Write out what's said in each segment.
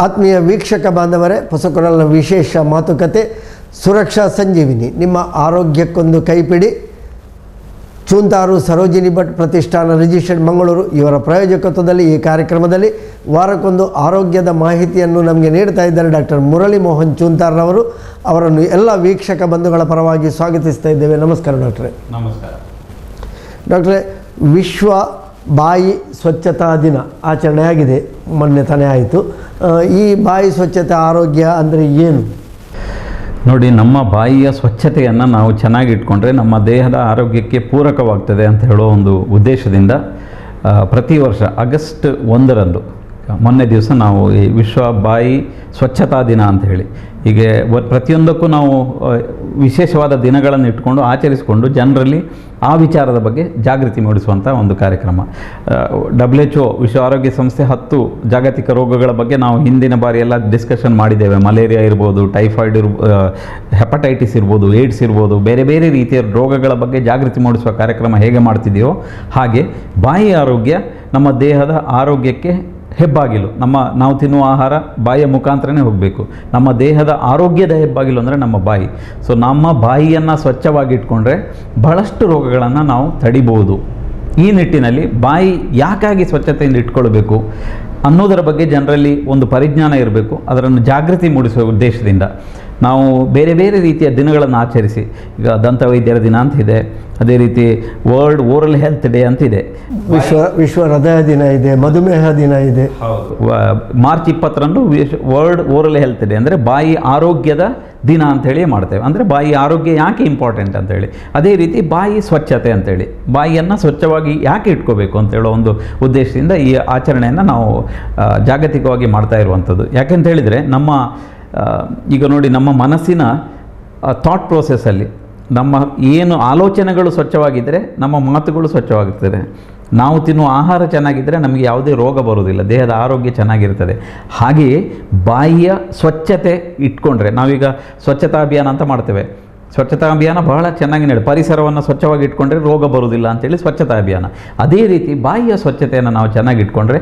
ಆತ್ಮೀಯ ವೀಕ್ಷಕ ಬಾಂಧವರೇ, ಹೊಸಕೊಡಲಿನ ವಿಶೇಷ ಮಾತುಕತೆ ಸುರಕ್ಷಾ ಸಂಜೀವಿನಿ, ನಿಮ್ಮ ಆರೋಗ್ಯಕ್ಕೊಂದು ಕೈಪಿಡಿ. ಚೂಂತಾರು ಸರೋಜಿನಿ ಭಟ್ ಪ್ರತಿಷ್ಠಾನ ರಿಜಿಸ್ಟರ್ಡ್ ಮಂಗಳೂರು ಇವರ ಪ್ರಾಯೋಜಕತ್ವದಲ್ಲಿ ಈ ಕಾರ್ಯಕ್ರಮದಲ್ಲಿ ವಾರಕ್ಕೊಂದು ಆರೋಗ್ಯದ ಮಾಹಿತಿಯನ್ನು ನಮಗೆ ನೀಡ್ತಾ ಇದ್ದಾರೆ ಡಾಕ್ಟರ್ ಮುರಳಿ ಮೋಹನ್ ಚೂಂತಾರ್ರವರು. ಅವರನ್ನು ಎಲ್ಲ ವೀಕ್ಷಕ ಬಂಧುಗಳ ಪರವಾಗಿ ಸ್ವಾಗತಿಸ್ತಾ ಇದ್ದೇವೆ. ನಮಸ್ಕಾರ ಡಾಕ್ಟ್ರೇ. ನಮಸ್ಕಾರ ಡಾಕ್ಟ್ರೇ, ವಿಶ್ವ ಬಾಯಿ ಸ್ವಚ್ಛತಾ ದಿನ ಆಚರಣೆಯಾಗಿದೆ, ಮೊನ್ನೆ ತಾನೇ ಆಯಿತು. ಈ ಬಾಯಿ ಸ್ವಚ್ಛತೆ ಆರೋಗ್ಯ ಅಂದರೆ ಏನು? ನೋಡಿ, ನಮ್ಮ ಬಾಯಿಯ ಸ್ವಚ್ಛತೆಯನ್ನು ನಾವು ಚೆನ್ನಾಗಿ ಇಟ್ಕೊಂಡ್ರೆ ನಮ್ಮ ದೇಹದ ಆರೋಗ್ಯಕ್ಕೆ ಪೂರಕವಾಗ್ತದೆ ಅಂತ ಹೇಳೋ ಒಂದು ಉದ್ದೇಶದಿಂದ ಪ್ರತಿ ವರ್ಷ ಆಗಸ್ಟ್ 1ರಂದು ಮೊನ್ನೆ ದಿವಸ ನಾವು ಈ ವಿಶ್ವ ಬಾಯಿ ಸ್ವಚ್ಛತಾ ದಿನ ಅಂತ ಹೇಳಿ ಹೀಗೆ ಪ್ರತಿಯೊಂದಕ್ಕೂ ನಾವು ವಿಶೇಷವಾದ ದಿನಗಳನ್ನು ಇಟ್ಕೊಂಡು ಆಚರಿಸಿಕೊಂಡು ಜನರಲ್ಲಿ ಆ ವಿಚಾರದ ಬಗ್ಗೆ ಜಾಗೃತಿ ಮೂಡಿಸುವಂಥ ಒಂದು ಕಾರ್ಯಕ್ರಮ. WHO ವಿಶ್ವ ಆರೋಗ್ಯ ಸಂಸ್ಥೆ 10 ಜಾಗತಿಕ ರೋಗಗಳ ಬಗ್ಗೆ ನಾವು ಹಿಂದಿನ ಬಾರಿ ಎಲ್ಲ ಡಿಸ್ಕಷನ್ ಮಾಡಿದ್ದೇವೆ. ಮಲೇರಿಯಾ ಇರ್ಬೋದು, ಟೈಫಾಯ್ಡ್ ಹೆಪಟೈಟಿಸ್ ಇರ್ಬೋದು, ಏಡ್ಸ್ ಇರ್ಬೋದು, ಬೇರೆ ಬೇರೆ ರೀತಿಯ ರೋಗಗಳ ಬಗ್ಗೆ ಜಾಗೃತಿ ಮೂಡಿಸುವ ಕಾರ್ಯಕ್ರಮ ಹೇಗೆ ಮಾಡ್ತಿದೆಯೋ ಹಾಗೆ ಬಾಯಿ ಆರೋಗ್ಯ ನಮ್ಮ ದೇಹದ ಆರೋಗ್ಯಕ್ಕೆ ಹೆಬ್ಬಾಗಿಲು. ನಾವು ತಿನ್ನುವ ಆಹಾರ ಬಾಯಿಯ ಮುಖಾಂತರನೇ ಹೋಗಬೇಕು. ನಮ್ಮ ದೇಹದ ಆರೋಗ್ಯದ ಹೆಬ್ಬಾಗಿಲು ಅಂದರೆ ನಮ್ಮ ಬಾಯಿ. ಸೊ ನಮ್ಮ ಬಾಯಿಯನ್ನು ಸ್ವಚ್ಛವಾಗಿ ಇಟ್ಕೊಂಡ್ರೆ ಬಹಳಷ್ಟು ರೋಗಗಳನ್ನು ನಾವು ತಡಿಬೋದು. ಈ ನಿಟ್ಟಿನಲ್ಲಿ ಬಾಯಿ ಯಾಕಾಗಿ ಸ್ವಚ್ಛತೆಯಿಂದ ಇಟ್ಕೊಳ್ಬೇಕು ಅನ್ನೋದರ ಬಗ್ಗೆ ಜನರಲ್ಲಿ ಒಂದು ಪರಿಜ್ಞಾನ ಇರಬೇಕು. ಅದನ್ನು ಜಾಗೃತಿ ಮೂಡಿಸುವ ಉದ್ದೇಶದಿಂದ ನಾವು ಬೇರೆ ಬೇರೆ ರೀತಿಯ ದಿನಗಳನ್ನು ಆಚರಿಸಿ, ಈಗ ದಂತವೈದ್ಯರ ದಿನ ಅಂತ ಇದೆ, ಅದೇ ರೀತಿ ವರ್ಲ್ಡ್ ಓರಲ್ ಹೆಲ್ತ್ ಡೇ ಅಂತಿದೆ, ವಿಶ್ವ ಹೃದಯ ದಿನ ಇದೆ, ಮಧುಮೇಹ ದಿನ ಇದೆ. ಮಾರ್ಚ್ 20ರಂದು ವರ್ಲ್ಡ್ ಓರಲ್ ಹೆಲ್ತ್ ಡೇ ಅಂದರೆ ಬಾಯಿ ಆರೋಗ್ಯದ ದಿನ ಅಂಥೇಳಿ ಮಾಡ್ತೇವೆ. ಅಂದರೆ ಬಾಯಿ ಆರೋಗ್ಯ ಯಾಕೆ ಇಂಪಾರ್ಟೆಂಟ್ ಅಂತೇಳಿ, ಅದೇ ರೀತಿ ಬಾಯಿ ಸ್ವಚ್ಛತೆ ಅಂತೇಳಿ ಬಾಯಿಯನ್ನು ಸ್ವಚ್ಛವಾಗಿ ಯಾಕೆ ಇಟ್ಕೋಬೇಕು ಅಂತೇಳೋ ಒಂದು ಉದ್ದೇಶದಿಂದ ಈ ಆಚರಣೆಯನ್ನು ನಾವು ಜಾಗತಿಕವಾಗಿ ಮಾಡ್ತಾ ಇರುವಂಥದ್ದು. ಯಾಕೆಂತ ಹೇಳಿದರೆ ಈಗ ನೋಡಿ, ನಮ್ಮ ಮನಸ್ಸಿನ ಥಾಟ್ ಪ್ರೋಸೆಸ್ಸಲ್ಲಿ ನಮ್ಮ ಏನು ಆಲೋಚನೆಗಳು ಸ್ವಚ್ಛವಾಗಿದ್ದರೆ ನಮ್ಮ ಮಾತುಗಳು ಸ್ವಚ್ಛವಾಗಿರ್ತದೆ. ನಾವು ತಿನ್ನುವ ಆಹಾರ ಚೆನ್ನಾಗಿದ್ದರೆ ನಮಗೆ ಯಾವುದೇ ರೋಗ ಬರೋದಿಲ್ಲ, ದೇಹದ ಆರೋಗ್ಯ ಚೆನ್ನಾಗಿರ್ತದೆ. ಹಾಗೆಯೇ ಬಾಯಿಯ ಸ್ವಚ್ಛತೆ ಇಟ್ಕೊಂಡ್ರೆ, ನಾವೀಗ ಸ್ವಚ್ಛತಾ ಅಭಿಯಾನ ಅಂತ ಮಾಡ್ತೇವೆ. ಸ್ವಚ್ಛತಾ ಅಭಿಯಾನ ಬಹಳ ಚೆನ್ನಾಗಿ ನಡೆಯುತ್ತೆ. ಪರಿಸರವನ್ನು ಸ್ವಚ್ಛವಾಗಿ ಇಟ್ಕೊಂಡ್ರೆ ರೋಗ ಬರೋದಿಲ್ಲ ಅಂತೇಳಿ ಸ್ವಚ್ಛತಾ ಅಭಿಯಾನ. ಅದೇ ರೀತಿ ಬಾಯಿಯ ಸ್ವಚ್ಛತೆಯನ್ನು ನಾವು ಚೆನ್ನಾಗಿ ಇಟ್ಕೊಂಡ್ರೆ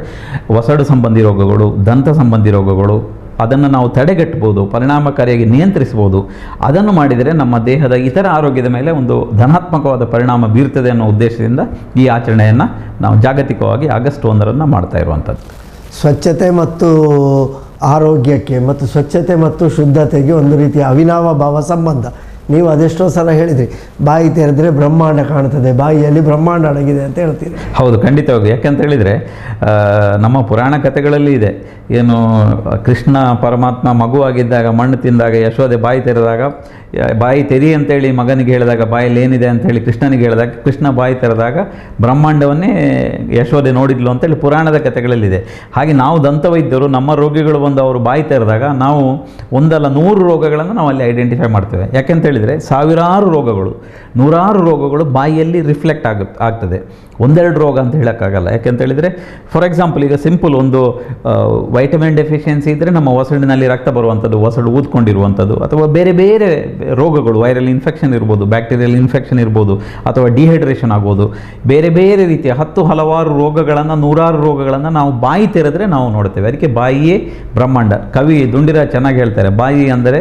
ಒಸಡು ಸಂಬಂಧಿ ರೋಗಗಳು, ದಂತ ಸಂಬಂಧಿ ರೋಗಗಳು ಅದನ್ನು ನಾವು ತಡೆಗಟ್ಟಬಹುದು, ಪರಿಣಾಮಕಾರಿಯಾಗಿ ನಿಯಂತ್ರಿಸ್ಬೋದು. ಅದನ್ನು ಮಾಡಿದರೆ ನಮ್ಮ ದೇಹದ ಇತರ ಆರೋಗ್ಯದ ಮೇಲೆ ಒಂದು ಧನಾತ್ಮಕವಾದ ಪರಿಣಾಮ ಬೀರ್ತದೆ ಅನ್ನೋ ಉದ್ದೇಶದಿಂದ ಈ ಆಚರಣೆಯನ್ನು ನಾವು ಜಾಗತಿಕವಾಗಿ ಆಗಸ್ಟ್ 1ರಂದು ಮಾಡ್ತಾ ಇರುವಂಥದ್ದು. ಸ್ವಚ್ಛತೆ ಮತ್ತು ಆರೋಗ್ಯಕ್ಕೆ ಮತ್ತು ಸ್ವಚ್ಛತೆ ಮತ್ತು ಶುದ್ಧತೆಗೆ ಒಂದು ರೀತಿಯ ಅವಿನಾವ ಭಾವ ಸಂಬಂಧ. ನೀವು ಅದೆಷ್ಟೋ ಸಲ ಹೇಳಿದ್ರಿ, ಬಾಯಿ ತೆರೆದರೆ ಬ್ರಹ್ಮಾಂಡ ಕಾಣ್ತದೆ, ಬಾಯಿಯಲ್ಲಿ ಬ್ರಹ್ಮಾಂಡ ಅಡಗಿದೆ ಅಂತ ಹೇಳ್ತೀರಿ. ಹೌದು, ಖಂಡಿತವಾಗಿ. ಯಾಕೆಂತ ಹೇಳಿದರೆ ನಮ್ಮ ಪುರಾಣ ಕಥೆಗಳಲ್ಲಿ ಇದೆ, ಏನು ಕೃಷ್ಣ ಪರಮಾತ್ಮ ಮಗುವಾಗಿದ್ದಾಗ ಮಣ್ಣು ತಿಂದಾಗ ಯಶೋದೆ ಬಾಯಿ ತೆರೆದಾಗ, ಬಾಯಿ ತೆರಿ ಅಂತೇಳಿ ಮಗನಿಗೆ ಹೇಳಿದಾಗ ಬಾಯಲ್ಲಿ ಏನಿದೆ ಅಂಥೇಳಿ ಕೃಷ್ಣನಿಗೆ ಹೇಳಿದಾಗ, ಕೃಷ್ಣ ಬಾಯಿ ತೆರೆದಾಗ ಬ್ರಹ್ಮಾಂಡವನ್ನೇ ಯಶೋದೆ ನೋಡಿದ್ಲು ಅಂತೇಳಿ ಪುರಾಣದ ಕಥೆಗಳಲ್ಲಿದೆ. ಹಾಗೆ ನಾವು ದಂತವೈದ್ಯರು ನಮ್ಮ ರೋಗಿಗಳು ಬಂದು ಅವರು ಬಾಯಿ ತೆರೆದಾಗ ನಾವು 100 ರೋಗಗಳನ್ನು ನಾವು ಅಲ್ಲಿ ಐಡೆಂಟಿಫೈ ಮಾಡ್ತೇವೆ. ಯಾಕೆಂತ ಹೇಳಿದರೆ ಸಾವಿರಾರು ರೋಗಗಳು, 100 ರೋಗಗಳು ಬಾಯಿಯಲ್ಲಿ ರಿಫ್ಲೆಕ್ಟ್ ಆಗ್ತದೆ. 1-2 ರೋಗ ಅಂತ ಹೇಳೋಕ್ಕಾಗಲ್ಲ. ಯಾಕೆಂತ ಹೇಳಿದರೆ ಫಾರ್ ಎಕ್ಸಾಂಪಲ್, ಈಗ ಸಿಂಪಲ್ ಒಂದು ವೈಟಮಿನ್ ಡೆಫಿಷಿಯನ್ಸಿ ಇದ್ದರೆ ನಮ್ಮ ಒಸಡಿನಲ್ಲಿ ರಕ್ತ ಬರುವಂಥದ್ದು, ಒಸಡು ಊದ್ಕೊಂಡಿರುವಂಥದ್ದು, ಅಥವಾ ಬೇರೆ ಬೇರೆ ರೋಗಗಳು, ವೈರಲ್ ಇನ್ಫೆಕ್ಷನ್ ಇರ್ಬೋದು, ಬ್ಯಾಕ್ಟೀರಿಯಲ್ ಇನ್ಫೆಕ್ಷನ್ ಇರ್ಬೋದು, ಅಥವಾ ಡಿಹೈಡ್ರೇಷನ್ ಆಗ್ಬೋದು, ಬೇರೆ ಬೇರೆ ರೀತಿಯ ಹಲವಾರು ರೋಗಗಳನ್ನು, 100 ರೋಗಗಳನ್ನು ನಾವು ಬಾಯಿ ತೆರೆದ್ರೆ ನಾವು ನೋಡ್ತೇವೆ. ಅದಕ್ಕೆ ಬಾಯಿಯೇ ಬ್ರಹ್ಮಾಂಡ. ಕವಿ ದುಂಡಿರಾಜ್ ಚೆನ್ನಾಗಿ ಹೇಳ್ತಾರೆ, ಬಾಯಿ ಅಂದರೆ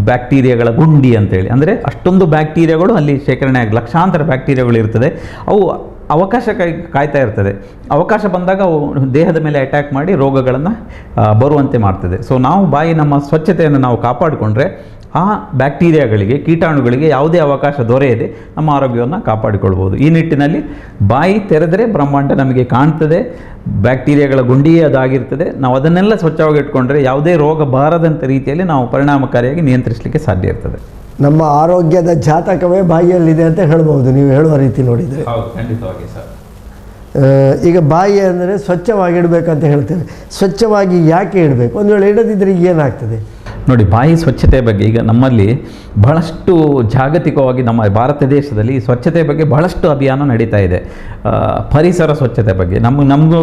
ಬ್ಯಾಕ್ಟೀರಿಯಾಗಳ ಗುಂಡಿ ಅಂತೇಳಿ. ಅಂದರೆ ಅಷ್ಟೊಂದು ಬ್ಯಾಕ್ಟೀರಿಯಾಗಳು ಅಲ್ಲಿ ಶೇಖರಣೆ ಆಗಿ ಲಕ್ಷಾಂತರ ಬ್ಯಾಕ್ಟೀರಿಯಾಗಳು ಇರ್ತದೆ. ಅವು ಅವಕಾಶ ಕಾಯ್ತಾ ಇರ್ತದೆ. ಅವಕಾಶ ಬಂದಾಗ ಅವು ದೇಹದ ಮೇಲೆ ಅಟ್ಯಾಕ್ ಮಾಡಿ ರೋಗಗಳನ್ನು ಬರುವಂತೆ ಮಾಡ್ತದೆ. ಸೊ ನಾವು ಬಾಯಿ ನಮ್ಮ ಸ್ವಚ್ಛತೆಯನ್ನು ನಾವು ಕಾಪಾಡಿಕೊಂಡ್ರೆ ಆ ಬ್ಯಾಕ್ಟೀರಿಯಾಗಳಿಗೆ, ಕೀಟಾಣುಗಳಿಗೆ ಯಾವುದೇ ಅವಕಾಶ ದೊರೆಯದೆ ನಮ್ಮ ಆರೋಗ್ಯವನ್ನು ಕಾಪಾಡಿಕೊಳ್ಬೋದು. ಈ ನಿಟ್ಟಿನಲ್ಲಿ ಬಾಯಿ ತೆರೆದರೆ ಬ್ರಹ್ಮಾಂಡ ನಮಗೆ ಕಾಣ್ತದೆ, ಬ್ಯಾಕ್ಟೀರಿಯಾಗಳ ಗುಂಡಿಯೇ ಅದಾಗಿರ್ತದೆ. ನಾವು ಅದನ್ನೆಲ್ಲ ಸ್ವಚ್ಛವಾಗಿ ಇಟ್ಕೊಂಡ್ರೆ ಯಾವುದೇ ರೋಗ ಬಾರದಂಥ ರೀತಿಯಲ್ಲಿ ನಾವು ಪರಿಣಾಮಕಾರಿಯಾಗಿ ನಿಯಂತ್ರಿಸಲಿಕ್ಕೆ ಸಾಧ್ಯ ಇರ್ತದೆ. ನಮ್ಮ ಆರೋಗ್ಯದ ಜಾತಕವೇ ಬಾಯಿಯಲ್ಲಿದೆ ಅಂತ ಹೇಳ್ಬೋದು, ನೀವು ಹೇಳುವ ರೀತಿ ನೋಡಿದರೆ. ಖಂಡಿತವಾಗಿ ಸರ್. ಈಗ ಬಾಯಿ ಅಂದರೆ ಸ್ವಚ್ಛವಾಗಿ ಇಡಬೇಕಂತ ಹೇಳ್ತೇವೆ. ಸ್ವಚ್ಛವಾಗಿ ಯಾಕೆ ಇಡಬೇಕು? ಒಂದು ವೇಳೆ ಇಡದಿದ್ದರೆ ಏನಾಗ್ತದೆ? ನೋಡಿ, ಬಾಯಿ ಸ್ವಚ್ಛತೆ ಬಗ್ಗೆ ಈಗ ನಮ್ಮಲ್ಲಿ ಬಹಳಷ್ಟು ಜಾಗತಿಕವಾಗಿ ನಮ್ಮ ಭಾರತ ದೇಶದಲ್ಲಿ ಈ ಸ್ವಚ್ಛತೆ ಬಗ್ಗೆ ಬಹಳಷ್ಟು ಅಭಿಯಾನ ನಡೀತಾ ಇದೆ. ಪರಿಸರ ಸ್ವಚ್ಛತೆ ಬಗ್ಗೆ ನಮಗೂ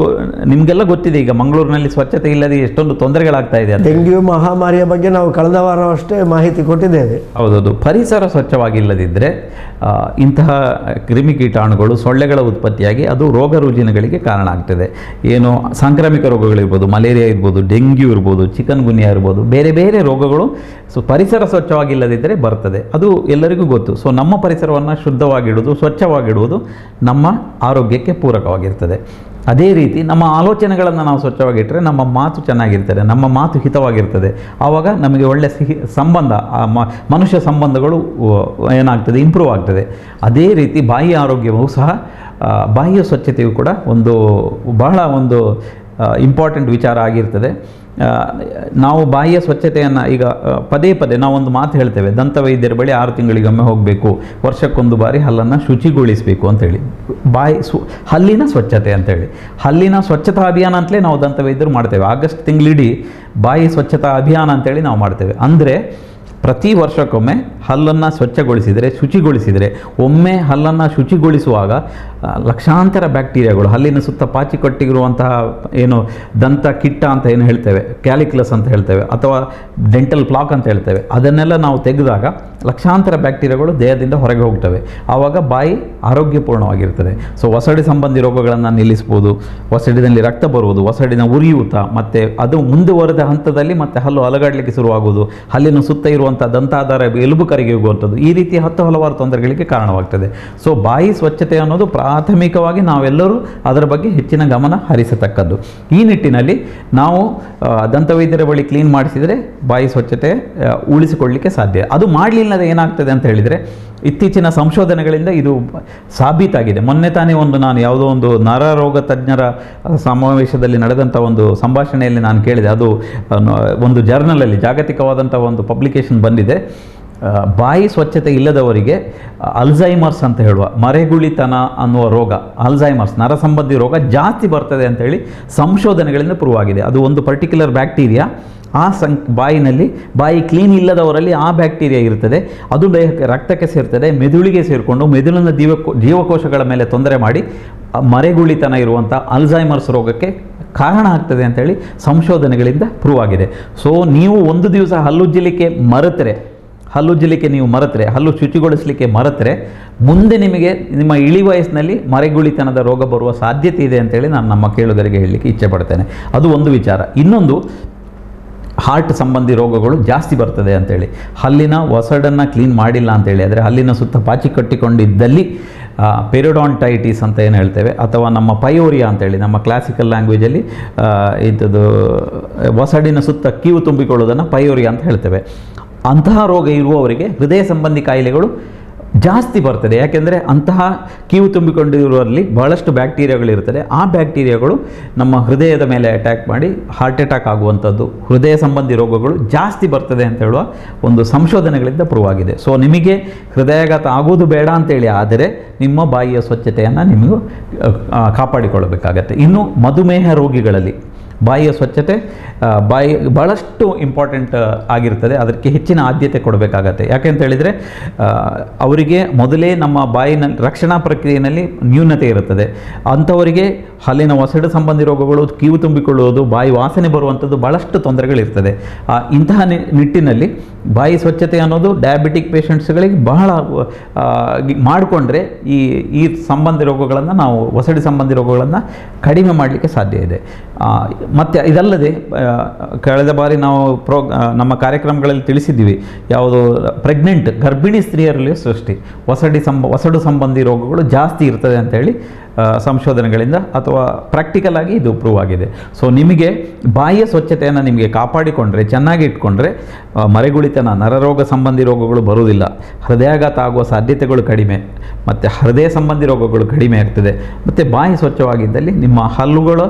ನಿಮಗೆಲ್ಲ ಗೊತ್ತಿದೆ, ಈಗ ಮಂಗಳೂರಿನಲ್ಲಿ ಸ್ವಚ್ಛತೆ ಇಲ್ಲದೆ ಎಷ್ಟೊಂದು ತೊಂದರೆಗಳಾಗ್ತಾ ಇದೆ. ಡೆಂಗ್ಯೂ ಮಹಾಮಾರಿಯ ಬಗ್ಗೆ ನಾವು ಕಳೆದ ವಾರವಷ್ಟೇ ಮಾಹಿತಿ ಕೊಟ್ಟಿದ್ದೇವೆ. ಹೌದೌದು. ಪರಿಸರ ಸ್ವಚ್ಛವಾಗಿಲ್ಲದಿದ್ದರೆ ಇಂತಹ ಕ್ರಿಮಿಕೀಟಾಣುಗಳು, ಸೊಳ್ಳೆಗಳ ಉತ್ಪತ್ತಿಯಾಗಿ ಅದು ರೋಗ ರುಜಿನಗಳಿಗೆ ಕಾರಣ ಆಗ್ತದೆ. ಏನು ಸಾಂಕ್ರಾಮಿಕ ರೋಗಗಳಿರ್ಬೋದು, ಮಲೇರಿಯಾ ಇರ್ಬೋದು, ಡೆಂಗ್ಯೂ ಇರ್ಬೋದು, ಚಿಕನ್ ಗುನ್ಯಾ ಇರ್ಬೋದು, ಬೇರೆ ಬೇರೆ ರೋಗಗಳು ಪರಿಸರ ಸ್ವಚ್ಛವಾಗಿಲ್ಲದಿದ್ದರೆ ಬರ್ತದೆ. ಅದು ಎಲ್ಲರಿಗೂ ಗೊತ್ತು. ಸೊ ನಮ್ಮ ಪರಿಸರವನ್ನು ಶುದ್ಧವಾಗಿಡುವುದು, ಸ್ವಚ್ಛವಾಗಿಡುವುದು ನಮ್ಮ ಆರೋಗ್ಯಕ್ಕೆ ಪೂರಕವಾಗಿರ್ತದೆ. ಅದೇ ರೀತಿ ನಮ್ಮ ಆಲೋಚನೆಗಳನ್ನು ನಾವು ಸ್ವಚ್ಛವಾಗಿಟ್ಟರೆ ನಮ್ಮ ಮಾತು ಚೆನ್ನಾಗಿರ್ತದೆ, ನಮ್ಮ ಮಾತು ಹಿತವಾಗಿರ್ತದೆ. ಆವಾಗ ನಮಗೆ ಒಳ್ಳೆಯ ಸಂಬಂಧ, ಮನುಷ್ಯ ಸಂಬಂಧಗಳು ಏನಾಗ್ತದೆ, ಇಂಪ್ರೂವ್ ಆಗ್ತದೆ. ಅದೇ ರೀತಿ ಬಾಯಿಯ ಆರೋಗ್ಯವೂ ಸಹ, ಬಾಯಿಯ ಸ್ವಚ್ಛತೆಯು ಕೂಡ ಬಹಳ ಒಂದು ಇಂಪಾರ್ಟೆಂಟ್ ವಿಚಾರ ಆಗಿರ್ತದೆ. ನಾವು ಬಾಯಿಯ ಸ್ವಚ್ಛತೆಯನ್ನು ಈಗ ಪದೇ ಪದೇ ನಾವೊಂದು ಮಾತು ಹೇಳ್ತೇವೆ, ದಂತವೈದ್ಯರ ಬಳಿ 6 ತಿಂಗಳಿಗೊಮ್ಮೆ ಹೋಗಬೇಕು, ವರ್ಷಕ್ಕೊಂದು ಬಾರಿ ಹಲ್ಲನ್ನು ಶುಚಿಗೊಳಿಸಬೇಕು ಅಂತೇಳಿ. ಹಲ್ಲಿನ ಸ್ವಚ್ಛತೆ ಅಂತೇಳಿ, ಹಲ್ಲಿನ ಸ್ವಚ್ಛತಾ ಅಭಿಯಾನ ಅಂತಲೇ ನಾವು ದಂತವೈದ್ಯರು ಮಾಡ್ತೇವೆ. ಆಗಸ್ಟ್ ತಿಂಗಳಿಡೀ ಬಾಯಿ ಸ್ವಚ್ಛತಾ ಅಭಿಯಾನ ಅಂತೇಳಿ ನಾವು ಮಾಡ್ತೇವೆ. ಅಂದರೆ ಪ್ರತಿ ವರ್ಷಕ್ಕೊಮ್ಮೆ ಹಲ್ಲನ್ನು ಸ್ವಚ್ಛಗೊಳಿಸಿದರೆ, ಶುಚಿಗೊಳಿಸಿದರೆ, ಒಮ್ಮೆ ಹಲ್ಲನ್ನು ಶುಚಿಗೊಳಿಸುವಾಗ ಲಕ್ಷಾಂತರ ಬ್ಯಾಕ್ಟೀರಿಯಾಗಳು, ಹಲ್ಲಿನ ಸುತ್ತ ಪಾಚಿಕೊಟ್ಟಿರುವಂತಹ ಏನು ದಂತ ಕಿಟ್ಟ ಅಂತ ಏನು ಹೇಳ್ತೇವೆ, ಕ್ಯಾಲಿಕ್ಯುಲಸ್ ಅಂತ ಹೇಳ್ತೇವೆ, ಅಥವಾ ಡೆಂಟಲ್ ಪ್ಲಾಕ್ ಅಂತ ಹೇಳ್ತೇವೆ, ಅದನ್ನೆಲ್ಲ ನಾವು ತೆಗೆದಾಗ ಲಕ್ಷಾಂತರ ಬ್ಯಾಕ್ಟೀರಿಯಾಗಳು ದೇಹದಿಂದ ಹೊರಗೆ ಹೋಗ್ತವೆ. ಆವಾಗ ಬಾಯಿ ಆರೋಗ್ಯಪೂರ್ಣವಾಗಿರ್ತದೆ. ಸೊ ಒಸಡಿ ಸಂಬಂಧಿ ರೋಗಗಳನ್ನು ನಿಲ್ಲಿಸ್ಬೋದು. ಒಸಡಿನಲ್ಲಿ ರಕ್ತ ಬರುವುದು, ಒಸಡಿನ ಉರಿಯೂತ, ಮತ್ತು ಅದು ಮುಂದುವರೆದ ಹಂತದಲ್ಲಿ ಮತ್ತೆ ಹಲ್ಲು ಅಲಗಾಡಲಿಕ್ಕೆ ಶುರುವಾಗುವುದು, ಹಲ್ಲಿನ ಸುತ್ತ ಇರುವಂಥ ದಂತಾಧಾರ ಎಲುಬು ಕರಿಗೆ ಹೋಗುವಂಥದ್ದು, ಈ ರೀತಿ ಹಲವಾರು ತೊಂದರೆಗಳಿಗೆ ಕಾರಣವಾಗ್ತದೆ. ಸೊ ಬಾಯಿ ಸ್ವಚ್ಛತೆ ಅನ್ನೋದು ಪ್ರಾಥಮಿಕವಾಗಿ ನಾವೆಲ್ಲರೂ ಅದರ ಬಗ್ಗೆ ಹೆಚ್ಚಿನ ಗಮನ ಹರಿಸತಕ್ಕದ್ದು. ಈ ನಿಟ್ಟಿನಲ್ಲಿ ನಾವು ದಂತವೈದ್ಯರ ಬಳಿ ಕ್ಲೀನ್ ಮಾಡಿಸಿದರೆ ಬಾಯಿ ಸ್ವಚ್ಛತೆ ಉಳಿಸಿಕೊಳ್ಳಲಿಕ್ಕೆ ಸಾಧ್ಯ. ಅದು ಮಾಡಲಿಲ್ಲದೆ ಏನಾಗ್ತದೆ ಅಂತ ಹೇಳಿದರೆ, ಇತ್ತೀಚಿನ ಸಂಶೋಧನೆಗಳಿಂದ ಇದು ಸಾಬೀತಾಗಿದೆ. ಮೊನ್ನೆ ತಾನೇ ನಾನು ಯಾವುದೋ ಒಂದು ನರರೋಗ ತಜ್ಞರ ಸಮಾವೇಶದಲ್ಲಿ ನಡೆದಂಥ ಒಂದು ಸಂಭಾಷಣೆಯಲ್ಲಿ ನಾನು ಕೇಳಿದೆ. ಅದು ಒಂದು ಜರ್ನಲಲ್ಲಿ, ಜಾಗತಿಕವಾದಂಥ ಒಂದು ಪಬ್ಲಿಕೇಶನ್ ಬಂದಿದೆ. ಬಾಯಿ ಸ್ವಚ್ಛತೆ ಇಲ್ಲದವರಿಗೆ ಅಲ್ಝೈಮರ್ಸ್ ಅಂತ ಹೇಳುವ ಮರೆಗುಳಿತನ ಅನ್ನುವ ರೋಗ, ಅಲ್ಝೈಮರ್ಸ್ ನರ ಸಂಬಂಧಿ ರೋಗ ಜಾಸ್ತಿ ಬರ್ತದೆ ಅಂತೇಳಿ ಸಂಶೋಧನೆಗಳಿಂದ ಪ್ರೂವ್ ಆಗಿದೆ. ಅದು ಒಂದು ಪರ್ಟಿಕ್ಯುಲರ್ ಬ್ಯಾಕ್ಟೀರಿಯಾ ಬಾಯಿನಲ್ಲಿ, ಬಾಯಿ ಕ್ಲೀನ್ ಇಲ್ಲದವರಲ್ಲಿ ಆ ಬ್ಯಾಕ್ಟೀರಿಯಾ ಇರ್ತದೆ. ಅದು ದೇಹಕ್ಕೆ, ರಕ್ತಕ್ಕೆ ಸೇರ್ತದೆ, ಮೆದುಳಿಗೆ ಸೇರಿಕೊಂಡು ಮೆದುಳಿನ ಜೀವಕೋಶಗಳ ಮೇಲೆ ತೊಂದರೆ ಮಾಡಿ ಮರೆಗುಳಿತನ ಇರುವಂಥ ಅಲ್ಝೈಮರ್ಸ್ ರೋಗಕ್ಕೆ ಕಾರಣ ಆಗ್ತದೆ ಅಂತೇಳಿ ಸಂಶೋಧನೆಗಳಿಂದ ಪ್ರೂವ್ ಆಗಿದೆ. ಸೊ ನೀವು ಒಂದು ದಿವಸ ಹಲ್ಲುಜ್ಜಲಿಕ್ಕೆ ನೀವು ಮರೆತರೆ, ಹಲ್ಲು ಶುಚಿಗೊಳಿಸಲಿಕ್ಕೆ ಮರೆತರೆ, ಮುಂದೆ ನಿಮಗೆ ನಿಮ್ಮ ಇಳಿ ವಯಸ್ಸಿನಲ್ಲಿ ಮರೆಗುಳಿತನದ ರೋಗ ಬರುವ ಸಾಧ್ಯತೆ ಇದೆ ಅಂತೇಳಿ ನಾನು ನಮ್ಮ ಕೇಳುಗರಿಗೆ ಹೇಳಲಿಕ್ಕೆ ಇಚ್ಛೆ ಪಡ್ತೇನೆ. ಅದು ಒಂದು ವಿಚಾರ. ಇನ್ನೊಂದು, ಹಾರ್ಟ್ ಸಂಬಂಧಿ ರೋಗಗಳು ಜಾಸ್ತಿ ಬರ್ತದೆ ಅಂತೇಳಿ. ಹಲ್ಲಿನ ಒಸಡನ್ನು ಕ್ಲೀನ್ ಮಾಡಿಲ್ಲ ಅಂತೇಳಿ, ಆದರೆ ಹಲ್ಲಿನ ಸುತ್ತ ಪಾಚಿ ಕಟ್ಟಿಕೊಂಡಿದ್ದಲ್ಲಿ ಪೆರಿಡಾಂಟೈಟಿಸ್ ಅಂತ ಏನು ಹೇಳ್ತೇವೆ, ಅಥವಾ ನಮ್ಮ ಪಯೋರಿಯಾ ಅಂತೇಳಿ ನಮ್ಮ ಕ್ಲಾಸಿಕಲ್ ಲ್ಯಾಂಗ್ವೇಜಲ್ಲಿ ಇಂಥದ್ದು ಒಸಡಿನ ಸುತ್ತ ಕೀವು ತುಂಬಿಕೊಳ್ಳೋದನ್ನು ಪಯೋರಿಯಾ ಅಂತ ಹೇಳ್ತೇವೆ. ಅಂತಹ ರೋಗ ಇರುವವರಿಗೆ ಹೃದಯ ಸಂಬಂಧಿ ಕಾಯಿಲೆಗಳು ಜಾಸ್ತಿ ಬರ್ತದೆ. ಯಾಕೆಂದರೆ ಅಂತಹ ಕೀವು ತುಂಬಿಕೊಂಡಿರುವಲ್ಲಿ ಬಹಳಷ್ಟು ಬ್ಯಾಕ್ಟೀರಿಯಾಗಳಿರ್ತದೆ. ಆ ಬ್ಯಾಕ್ಟೀರಿಯಾಗಳು ನಮ್ಮ ಹೃದಯದ ಮೇಲೆ ಅಟ್ಯಾಕ್ ಮಾಡಿ ಹಾರ್ಟ್ ಅಟ್ಯಾಕ್ ಆಗುವಂಥದ್ದು, ಹೃದಯ ಸಂಬಂಧಿ ರೋಗಗಳು ಜಾಸ್ತಿ ಬರ್ತದೆ ಅಂತ ಹೇಳುವ ಒಂದು ಸಂಶೋಧನೆಗಳಿಂದ ಪ್ರೂವ್ ಆಗಿದೆ. ಸೊ ನಿಮಗೆ ಹೃದಯಾಘಾತ ಆಗೋದು ಬೇಡ ಅಂತೇಳಿ ಆದರೆ ನಿಮ್ಮ ಬಾಯಿಯ ಸ್ವಚ್ಛತೆಯನ್ನು ನಿಮಗೂ ಕಾಪಾಡಿಕೊಳ್ಳಬೇಕಾಗತ್ತೆ. ಇನ್ನು ಮಧುಮೇಹ ರೋಗಿಗಳಲ್ಲಿ ಬಾಯಿಯ ಸ್ವಚ್ಛತೆ ಬಹಳಷ್ಟು ಇಂಪಾರ್ಟೆಂಟ್ ಆಗಿರ್ತದೆ. ಅದಕ್ಕೆ ಹೆಚ್ಚಿನ ಆದ್ಯತೆ ಕೊಡಬೇಕಾಗತ್ತೆ. ಯಾಕೆಂತ ಹೇಳಿದರೆ ಅವರಿಗೆ ಮೊದಲೇ ನಮ್ಮ ಬಾಯಿನ ರಕ್ಷಣಾ ಪ್ರಕ್ರಿಯೆಯಲ್ಲಿ ನ್ಯೂನತೆ ಇರುತ್ತದೆ. ಅಂಥವರಿಗೆ ಹಲ್ಲಿನ ಒಸಡು ಸಂಬಂಧಿ ರೋಗಗಳು, ಕೀವು ತುಂಬಿಕೊಳ್ಳುವುದು, ಬಾಯಿ ವಾಸನೆ ಬರುವಂಥದ್ದು ಬಹಳಷ್ಟು ತೊಂದರೆಗಳಿರ್ತದೆ. ಇಂತಹ ನಿಟ್ಟಿನಲ್ಲಿ ಬಾಯಿ ಸ್ವಚ್ಛತೆ ಅನ್ನೋದು ಡಯಾಬಿಟಿಕ್ ಪೇಷಂಟ್ಸ್ಗಳಿಗೆ ಬಹಳ ಮಾಡಿಕೊಂಡ್ರೆ ಈ ಸಂಬಂಧಿ ರೋಗಗಳನ್ನು ನಾವು, ಒಸಡಿ ಸಂಬಂಧಿ ರೋಗಗಳನ್ನು ಕಡಿಮೆ ಮಾಡಲಿಕ್ಕೆ ಸಾಧ್ಯ ಇದೆ. ಮತ್ತು ಇದಲ್ಲದೆ ಕಳೆದ ಬಾರಿ ನಾವು ನಮ್ಮ ಕಾರ್ಯಕ್ರಮಗಳಲ್ಲಿ ತಿಳಿಸಿದ್ದೀವಿ, ಯಾವುದು ಪ್ರೆಗ್ನೆಂಟ್ ಗರ್ಭಿಣಿ ಸ್ತ್ರೀಯರಲ್ಲಿ ಒಸಡು ಸಂಬಂಧಿ ರೋಗಗಳು ಜಾಸ್ತಿ ಇರ್ತದೆ ಅಂತೇಳಿ ಸಂಶೋಧನೆಗಳಿಂದ ಅಥವಾ ಪ್ರಾಕ್ಟಿಕಲ್ ಆಗಿ ಇದು ಪ್ರೂವ್ ಆಗಿದೆ. ಸೊ ನಿಮಗೆ ಬಾಯಿಯ ಸ್ವಚ್ಛತೆಯನ್ನು ನಿಮಗೆ ಕಾಪಾಡಿಕೊಂಡ್ರೆ, ಚೆನ್ನಾಗಿ ಇಟ್ಕೊಂಡ್ರೆ ಮರೆಗುಳಿತನ, ನರರೋಗ ಸಂಬಂಧಿ ರೋಗಗಳು ಬರುವುದಿಲ್ಲ, ಹೃದಯಾಘಾತ ಆಗುವ ಸಾಧ್ಯತೆಗಳು ಕಡಿಮೆ, ಮತ್ತು ಹೃದಯ ಸಂಬಂಧಿ ರೋಗಗಳು ಕಡಿಮೆ ಆಗ್ತದೆ. ಮತ್ತು ಬಾಯಿ ಸ್ವಚ್ಛವಾಗಿದ್ದಲ್ಲಿ ನಿಮ್ಮ ಹಲ್ಲುಗಳ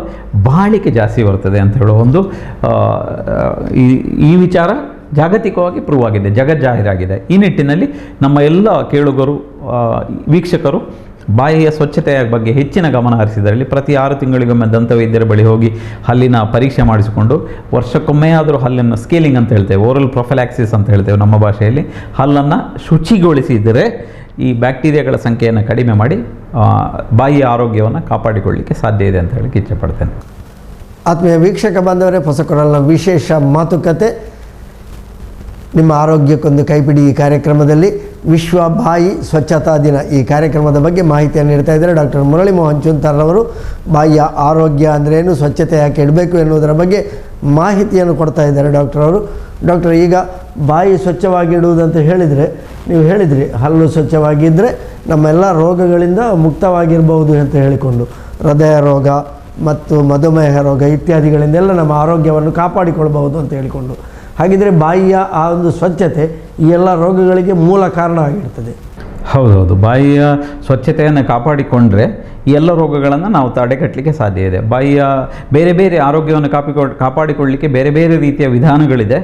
ಬಾಳಿಕೆ ಜಾಸ್ತಿ ಬರ್ತದೆ ಅಂತ ಹೇಳೋ ಒಂದು ಈ ವಿಚಾರ ಜಾಗತಿಕವಾಗಿ ಪ್ರೂವ್ ಆಗಿದೆ, ಜಗಜ್ಜಾಹೀರಾಗಿದೆ. ಈ ನಿಟ್ಟಿನಲ್ಲಿ ನಮ್ಮ ಎಲ್ಲ ಕೇಳುಗರು, ವೀಕ್ಷಕರು ಬಾಯಿಯ ಸ್ವಚ್ಛತೆಯ ಬಗ್ಗೆ ಹೆಚ್ಚಿನ ಗಮನ ಹರಿಸಿದರಲ್ಲಿ ಪ್ರತಿ 6 ತಿಂಗಳಿಗೊಮ್ಮೆ ದಂತವೈದ್ಯರ ಬಳಿ ಹೋಗಿ ಹಲ್ಲಿನ ಪರೀಕ್ಷೆ ಮಾಡಿಸಿಕೊಂಡು ವರ್ಷಕ್ಕೊಮ್ಮೆ ಆದರೂ ಹಲ್ಲನ್ನು ಸ್ಕೇಲಿಂಗ್ ಅಂತ ಹೇಳ್ತೇವೆ, ಓರಲ್ ಪ್ರೊಫೆಲಾಕ್ಸಿಸ್ ಅಂತ ಹೇಳ್ತೇವೆ ನಮ್ಮ ಭಾಷೆಯಲ್ಲಿ, ಹಲ್ಲನ್ನು ಶುಚಿಗೊಳಿಸಿದರೆ ಈ ಬ್ಯಾಕ್ಟೀರಿಯಾಗಳ ಸಂಖ್ಯೆಯನ್ನು ಕಡಿಮೆ ಮಾಡಿ ಬಾಯಿಯ ಆರೋಗ್ಯವನ್ನು ಕಾಪಾಡಿಕೊಳ್ಳಲಿಕ್ಕೆ ಸಾಧ್ಯ ಇದೆ ಅಂತ ಹೇಳಕ್ಕೆ ಇಚ್ಛೆಪಡ್ತೇನೆ. ಆತ್ಮೀಯ ವೀಕ್ಷಕ ಬಾಂಧವರೇ, ಹೊಸಕೊರಲಿನ ವಿಶೇಷ ಮಾತುಕತೆ ನಿಮ್ಮ ಆರೋಗ್ಯಕ್ಕೊಂದು ಕೈಪಿಡಿ ಈ ಕಾರ್ಯಕ್ರಮದಲ್ಲಿ ವಿಶ್ವ ಬಾಯಿ ಸ್ವಚ್ಛತಾ ದಿನ ಈ ಕಾರ್ಯಕ್ರಮದ ಬಗ್ಗೆ ಮಾಹಿತಿಯನ್ನು ನೀಡ್ತಾ ಇದ್ದಾರೆ ಡಾಕ್ಟರ್ ಮುರಳಿ ಮೋಹನ್ ಚೂಂತಾರ್ರವರು. ಬಾಯಿಯ ಆರೋಗ್ಯ ಅಂದ್ರೇನು, ಸ್ವಚ್ಛತೆ ಯಾಕೆ ಇಡಬೇಕು ಎನ್ನುವುದರ ಬಗ್ಗೆ ಮಾಹಿತಿಯನ್ನು ಕೊಡ್ತಾ ಇದ್ದಾರೆ ಡಾಕ್ಟರ್ ಅವರು. ಡಾಕ್ಟರ್, ಈಗ ಬಾಯಿ ಸ್ವಚ್ಛವಾಗಿಡುವುದಂತ ಹೇಳಿದರೆ, ನೀವು ಹೇಳಿದ್ರಿ ಹಲ್ಲು ಸ್ವಚ್ಛವಾಗಿದ್ದರೆ ನಮ್ಮೆಲ್ಲ ರೋಗಗಳಿಂದ ಮುಕ್ತವಾಗಿರ್ಬೋದು ಅಂತ ಹೇಳಿಕೊಂಡು, ಹೃದಯ ರೋಗ ಮತ್ತು ಮಧುಮೇಹ ರೋಗ ಇತ್ಯಾದಿಗಳಿಂದೆಲ್ಲ ನಮ್ಮ ಆರೋಗ್ಯವನ್ನು ಕಾಪಾಡಿಕೊಳ್ಬಹುದು ಅಂತ ಹೇಳಿಕೊಂಡು, ಹಾಗಿದ್ರೆ ಬಾಯಿಯ ಆ ಒಂದು ಸ್ವಚ್ಛತೆ ಈ ಎಲ್ಲ ರೋಗಗಳಿಗೆ ಮೂಲ ಕಾರಣ ಆಗಿರ್ತದೆ. ಹೌದೌದು, ಬಾಯಿಯ ಸ್ವಚ್ಛತೆಯನ್ನು ಕಾಪಾಡಿಕೊಂಡ್ರೆ ಈ ಎಲ್ಲ ರೋಗಗಳನ್ನು ನಾವು ತಡೆಗಟ್ಟಲಿಕ್ಕೆ ಸಾಧ್ಯ ಇದೆ. ಬಾಯಿಯ ಬೇರೆ ಬೇರೆ ಆರೋಗ್ಯವನ್ನು ಕಾಪಾಡಿಕೊಳ್ಳಲಿಕ್ಕೆ ಬೇರೆ ಬೇರೆ ರೀತಿಯ ವಿಧಾನಗಳಿದೆ.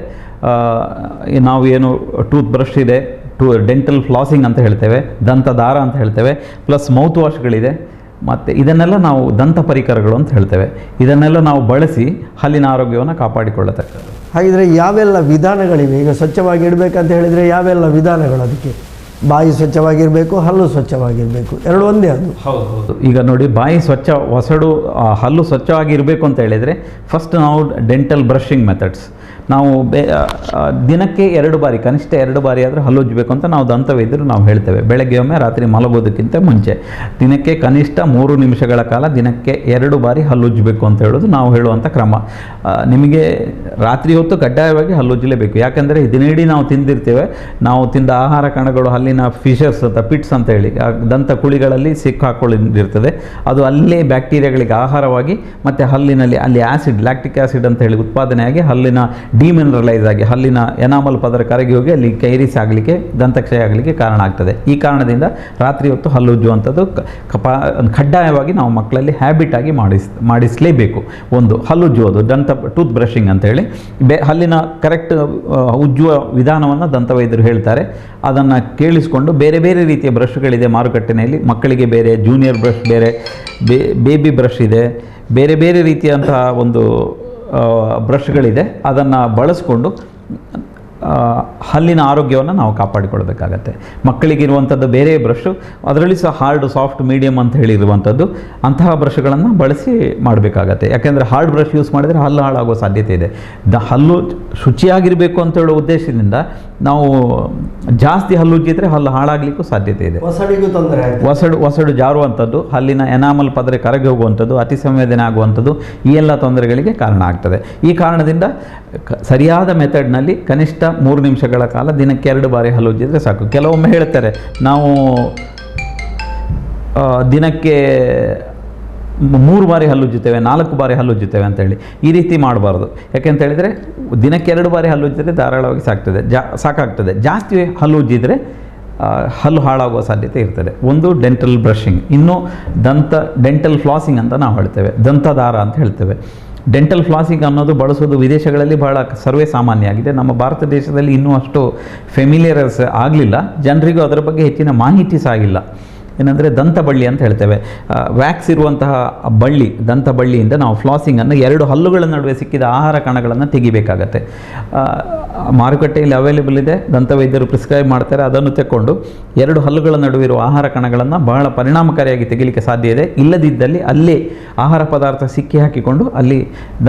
ನಾವು ಏನು ಟೂತ್ ಬ್ರಷ್ ಇದೆ, ಡೆಂಟಲ್ ಫ್ಲಾಸಿಂಗ್ ಅಂತ ಹೇಳ್ತೇವೆ, ದಂತದಾರ ಅಂತ ಹೇಳ್ತೇವೆ, ಪ್ಲಸ್ ಮೌತ್ ವಾಶ್ಗಳಿದೆ, ಮತ್ತು ಇದನ್ನೆಲ್ಲ ನಾವು ದಂತ ಪರಿಕರಗಳು ಅಂತ ಹೇಳ್ತೇವೆ. ಇದನ್ನೆಲ್ಲ ನಾವು ಬಳಸಿ ಹಲ್ಲಿನ ಆರೋಗ್ಯವನ್ನು ಕಾಪಾಡಿಕೊಳ್ಳತಕ್ಕದ್ದು. ಹಾಗಿದ್ರೆ ಯಾವೆಲ್ಲ ವಿಧಾನಗಳಿವೆ? ಈಗ ಸ್ವಚ್ಛವಾಗಿ ಇಡಬೇಕಂತ ಹೇಳಿದರೆ ಯಾವೆಲ್ಲ ವಿಧಾನಗಳು ಅದಕ್ಕೆ? ಬಾಯಿ ಸ್ವಚ್ಛವಾಗಿರಬೇಕು, ಹಲ್ಲು ಸ್ವಚ್ಛವಾಗಿರಬೇಕು, ಎರಡು ಒಂದೇ ಅದು. ಹೌದು, ಈಗ ನೋಡಿ, ಬಾಯಿ ಸ್ವಚ್ಛ ಹಲ್ಲು ಸ್ವಚ್ಛವಾಗಿರಬೇಕು ಅಂತ ಹೇಳಿದರೆ ಫಸ್ಟ್ ನಾವು ಡೆಂಟಲ್ ಬ್ರಷಿಂಗ್ ಮೆಥಡ್ಸ್, ನಾವು ದಿನಕ್ಕೆ 2 ಬಾರಿ, ಕನಿಷ್ಠ 2 ಬಾರಿ ಆದರೆ ಹಲ್ಲುಜ್ಜಬೇಕು ಅಂತ ನಾವು ದಂತವೈದ್ಯರು ನಾವು ಹೇಳ್ತೇವೆ. ಬೆಳಗ್ಗೆ ಒಮ್ಮೆ, ರಾತ್ರಿ ಮಲಗೋದಕ್ಕಿಂತ ಮುಂಚೆ ದಿನಕ್ಕೆ ಕನಿಷ್ಠ 3 ನಿಮಿಷಗಳ ಕಾಲ ದಿನಕ್ಕೆ 2 ಬಾರಿ ಹಲ್ಲುಜ್ಜಬೇಕು ಅಂತ ಹೇಳೋದು ನಾವು ಹೇಳುವಂಥ ಕ್ರಮ. ನಿಮಗೆ ರಾತ್ರಿ ಹೊತ್ತು ಕಡ್ಡಾಯವಾಗಿ ಹಲ್ಲುಜ್ಜಲೇಬೇಕು. ಯಾಕೆಂದರೆ ದಿನವಿಡೀ ನಾವು ತಿಂದಿರ್ತೇವೆ, ನಾವು ತಿಂದ ಆಹಾರ ಕಣಗಳು ಹಲ್ಲಿನ ಫಿಶರ್ಸ್ ಅಂತ ಪಿಟ್ಸ್ ಅಂತ ಹೇಳಿ ದಂತ ಕುಳಿಗಳಲ್ಲಿ ಸಿಕ್ಕಾಕೊಂಡಿರ್ತದೆ. ಅದು ಅಲ್ಲೇ ಬ್ಯಾಕ್ಟೀರಿಯಾಗಳಿಗೆ ಆಹಾರವಾಗಿ ಮತ್ತು ಹಲ್ಲಿನಲ್ಲಿ ಅಲ್ಲಿ ಆ್ಯಸಿಡ್, ಲ್ಯಾಕ್ಟಿಕ್ ಆ್ಯಸಿಡ್ ಅಂತ ಹೇಳಿ ಉತ್ಪಾದನೆಯಾಗಿ ಹಲ್ಲಿನ ಡಿಮಿನರಲೈಸ್ ಆಗಿ ಹಲ್ಲಿನ ಎನಾಮಲ್ ಪದರ ಕರಗಿ ಹೋಗಿ ಅಲ್ಲಿ ಕೈರಿಸ್ ಆಗಲಿಕ್ಕೆ, ದಂತಕ್ಷಯ ಆಗಲಿಕ್ಕೆ ಕಾರಣ ಆಗ್ತದೆ. ಈ ಕಾರಣದಿಂದ ರಾತ್ರಿ ಹೊತ್ತು ಹಲ್ಲು ಉಜ್ಜುವಂಥದ್ದು ಕಡ್ಡಾಯವಾಗಿ ನಾವು ಮಕ್ಕಳಲ್ಲಿ ಹ್ಯಾಬಿಟ್ ಆಗಿ ಮಾಡಿಸಲೇಬೇಕು. ಒಂದು ಹಲ್ಲುಜ್ಜುವುದು, ಟೂತ್ ಬ್ರಷಿಂಗ್ ಅಂತೇಳಿ ಹಲ್ಲಿನ ಕರೆಕ್ಟ್ ಉಜ್ಜುವ ವಿಧಾನವನ್ನು ದಂತವೈದ್ಯರು ಹೇಳ್ತಾರೆ. ಅದನ್ನು ಕೇಳಿಸ್ಕೊಂಡು ಬೇರೆ ಬೇರೆ ರೀತಿಯ ಬ್ರಷ್ಗಳಿದೆ ಮಾರುಕಟ್ಟೆಯಲ್ಲಿ. ಮಕ್ಕಳಿಗೆ ಬೇರೆ, ಜೂನಿಯರ್ ಬ್ರಷ್ ಬೇರೆ, ಬೇಬಿ ಬ್ರಷ್ ಇದೆ, ಬೇರೆ ಬೇರೆ ರೀತಿಯಂತಹ ಒಂದು ಬ್ರಷ್ಗಳಿದೆ. ಅದನ್ನು ಬಳಸ್ಕೊಂಡು ಹಲ್ಲಿನ ಆರೋಗ್ಯವನ್ನು ನಾವು ಕಾಪಾಡಿಕೊಳ್ಬೇಕಾಗತ್ತೆ. ಮಕ್ಕಳಿಗಿರುವಂಥದ್ದು ಬೇರೆ ಬ್ರಷು, ಅದರಲ್ಲಿ ಸಹ ಹಾರ್ಡ್, ಸಾಫ್ಟ್, ಮೀಡಿಯಮ್ ಅಂತ ಹೇಳಿರುವಂಥದ್ದು, ಅಂತಹ ಬ್ರಷ್ಗಳನ್ನು ಬಳಸಿ ಮಾಡಬೇಕಾಗತ್ತೆ. ಯಾಕೆಂದರೆ ಹಾರ್ಡ್ ಬ್ರಷ್ ಯೂಸ್ ಮಾಡಿದರೆ ಹಲ್ಲು ಹಾಳಾಗುವ ಸಾಧ್ಯತೆ ಇದೆ. ಹಲ್ಲು ಶುಚಿಯಾಗಿರಬೇಕು ಅಂತ ಹೇಳೋ ಉದ್ದೇಶದಿಂದ ನಾವು ಜಾಸ್ತಿ ಹಲ್ಲು ಉಜ್ಜಿದ್ರೆ ಹಲ್ಲು ಹಾಳಾಗಲಿಕ್ಕೂ ಸಾಧ್ಯತೆ ಇದೆ. ಒಸಡಿಗೂ ತೊಂದರೆ, ಒಸಡು ಜಾರುವಂಥದ್ದು, ಹಲ್ಲಿನ ಎನಾಮಲ್ ಪದರೆ ಕರಗಿ ಹೋಗುವಂಥದ್ದು, ಅತಿ ಸಂವೇದನೆ ಆಗುವಂಥದ್ದು, ಈ ಎಲ್ಲ ತೊಂದರೆಗಳಿಗೆ ಕಾರಣ ಆಗ್ತದೆ. ಈ ಕಾರಣದಿಂದ ಸರಿಯಾದ ಮೆಥಡ್ನಲ್ಲಿ ಕನಿಷ್ಠ 3 ನಿಮಿಷಗಳ ಕಾಲ ದಿನಕ್ಕೆ 2 ಬಾರಿ ಹಲ್ಲು ಉಜ್ಜಿದ್ರೆ ಸಾಕು. ಕೆಲವೊಮ್ಮೆ ಹೇಳ್ತಾರೆ ನಾವು ದಿನಕ್ಕೆ 3 ಬಾರಿ ಹಲ್ಲುಜ್ಜುತ್ತೇವೆ, 4 ಬಾರಿ ಹಲ್ಲುಜ್ಜುತ್ತೇವೆ ಅಂತೇಳಿ. ಈ ರೀತಿ ಮಾಡಬಾರ್ದು. ಯಾಕೆಂತ ಹೇಳಿದರೆ ದಿನಕ್ಕೆ 2 ಬಾರಿ ಹಲ್ಲುಜ್ಜಿದ್ರೆ ಧಾರಾಳವಾಗಿ ಸಾಕಾಗ್ತದೆ. ಜಾಸ್ತಿ ಹಲ್ಲು ಉಜ್ಜಿದ್ರೆ ಹಲ್ಲು ಹಾಳಾಗುವ ಸಾಧ್ಯತೆ ಇರ್ತದೆ. ಒಂದು ಡೆಂಟಲ್ ಬ್ರಷಿಂಗ್, ಇನ್ನು ಡೆಂಟಲ್ ಫ್ಲಾಸಿಂಗ್ ಅಂತ ನಾವು ಹೇಳ್ತೇವೆ, ದಂತದಾರ ಅಂತ ಹೇಳ್ತೇವೆ. ಡೆಂಟಲ್ ಫ್ಲಾಸಿಂಗ್ ಅನ್ನೋದು ಬಳಸೋದು ವಿದೇಶಗಳಲ್ಲಿ ಬಹಳ ಸರ್ವೇ ಸಾಮಾನ್ಯ ಆಗಿದೆ. ನಮ್ಮ ಭಾರತ ದೇಶದಲ್ಲಿ ಇನ್ನೂ ಅಷ್ಟು ಫೆಮಿಲಿಯರ್ಸ್ ಆಗಲಿಲ್ಲ, ಜನರಿಗೂ ಅದರ ಬಗ್ಗೆ ಹೆಚ್ಚಿನ ಮಾಹಿತಿ ಸಹ ಆಗಿಲ್ಲ. ಏನಂದರೆ ದಂತ ಬಳ್ಳಿ ಅಂತ ಹೇಳ್ತೇವೆ, ವ್ಯಾಕ್ಸ್ ಇರುವಂತಹ ಬಳ್ಳಿ, ದಂತ ಬಳ್ಳಿಯಿಂದ ನಾವು ಫ್ಲಾಸಿಂಗನ್ನು 2 ಹಲ್ಲುಗಳ ನಡುವೆ ಸಿಕ್ಕಿದ ಆಹಾರ ಕಣಗಳನ್ನು ತೆಗಿಬೇಕಾಗತ್ತೆ. ಮಾರುಕಟ್ಟೆಯಲ್ಲಿ ಅವೈಲೇಬಲ್ ಇದೆ, ದಂತವೈದ್ಯರು ಪ್ರಿಸ್ಕ್ರೈಬ್ ಮಾಡ್ತಾರೆ. ಅದನ್ನು ತೆಕ್ಕೊಂಡು 2 ಹಲ್ಲುಗಳ ನಡುವಿರುವ ಆಹಾರ ಕಣಗಳನ್ನು ಬಹಳ ಪರಿಣಾಮಕಾರಿಯಾಗಿ ತೆಗಿಲಿಕ್ಕೆ ಸಾಧ್ಯ ಇದೆ. ಇಲ್ಲದಿದ್ದಲ್ಲಿ ಅಲ್ಲೇ ಆಹಾರ ಪದಾರ್ಥ ಸಿಕ್ಕಿ ಹಾಕಿಕೊಂಡು ಅಲ್ಲಿ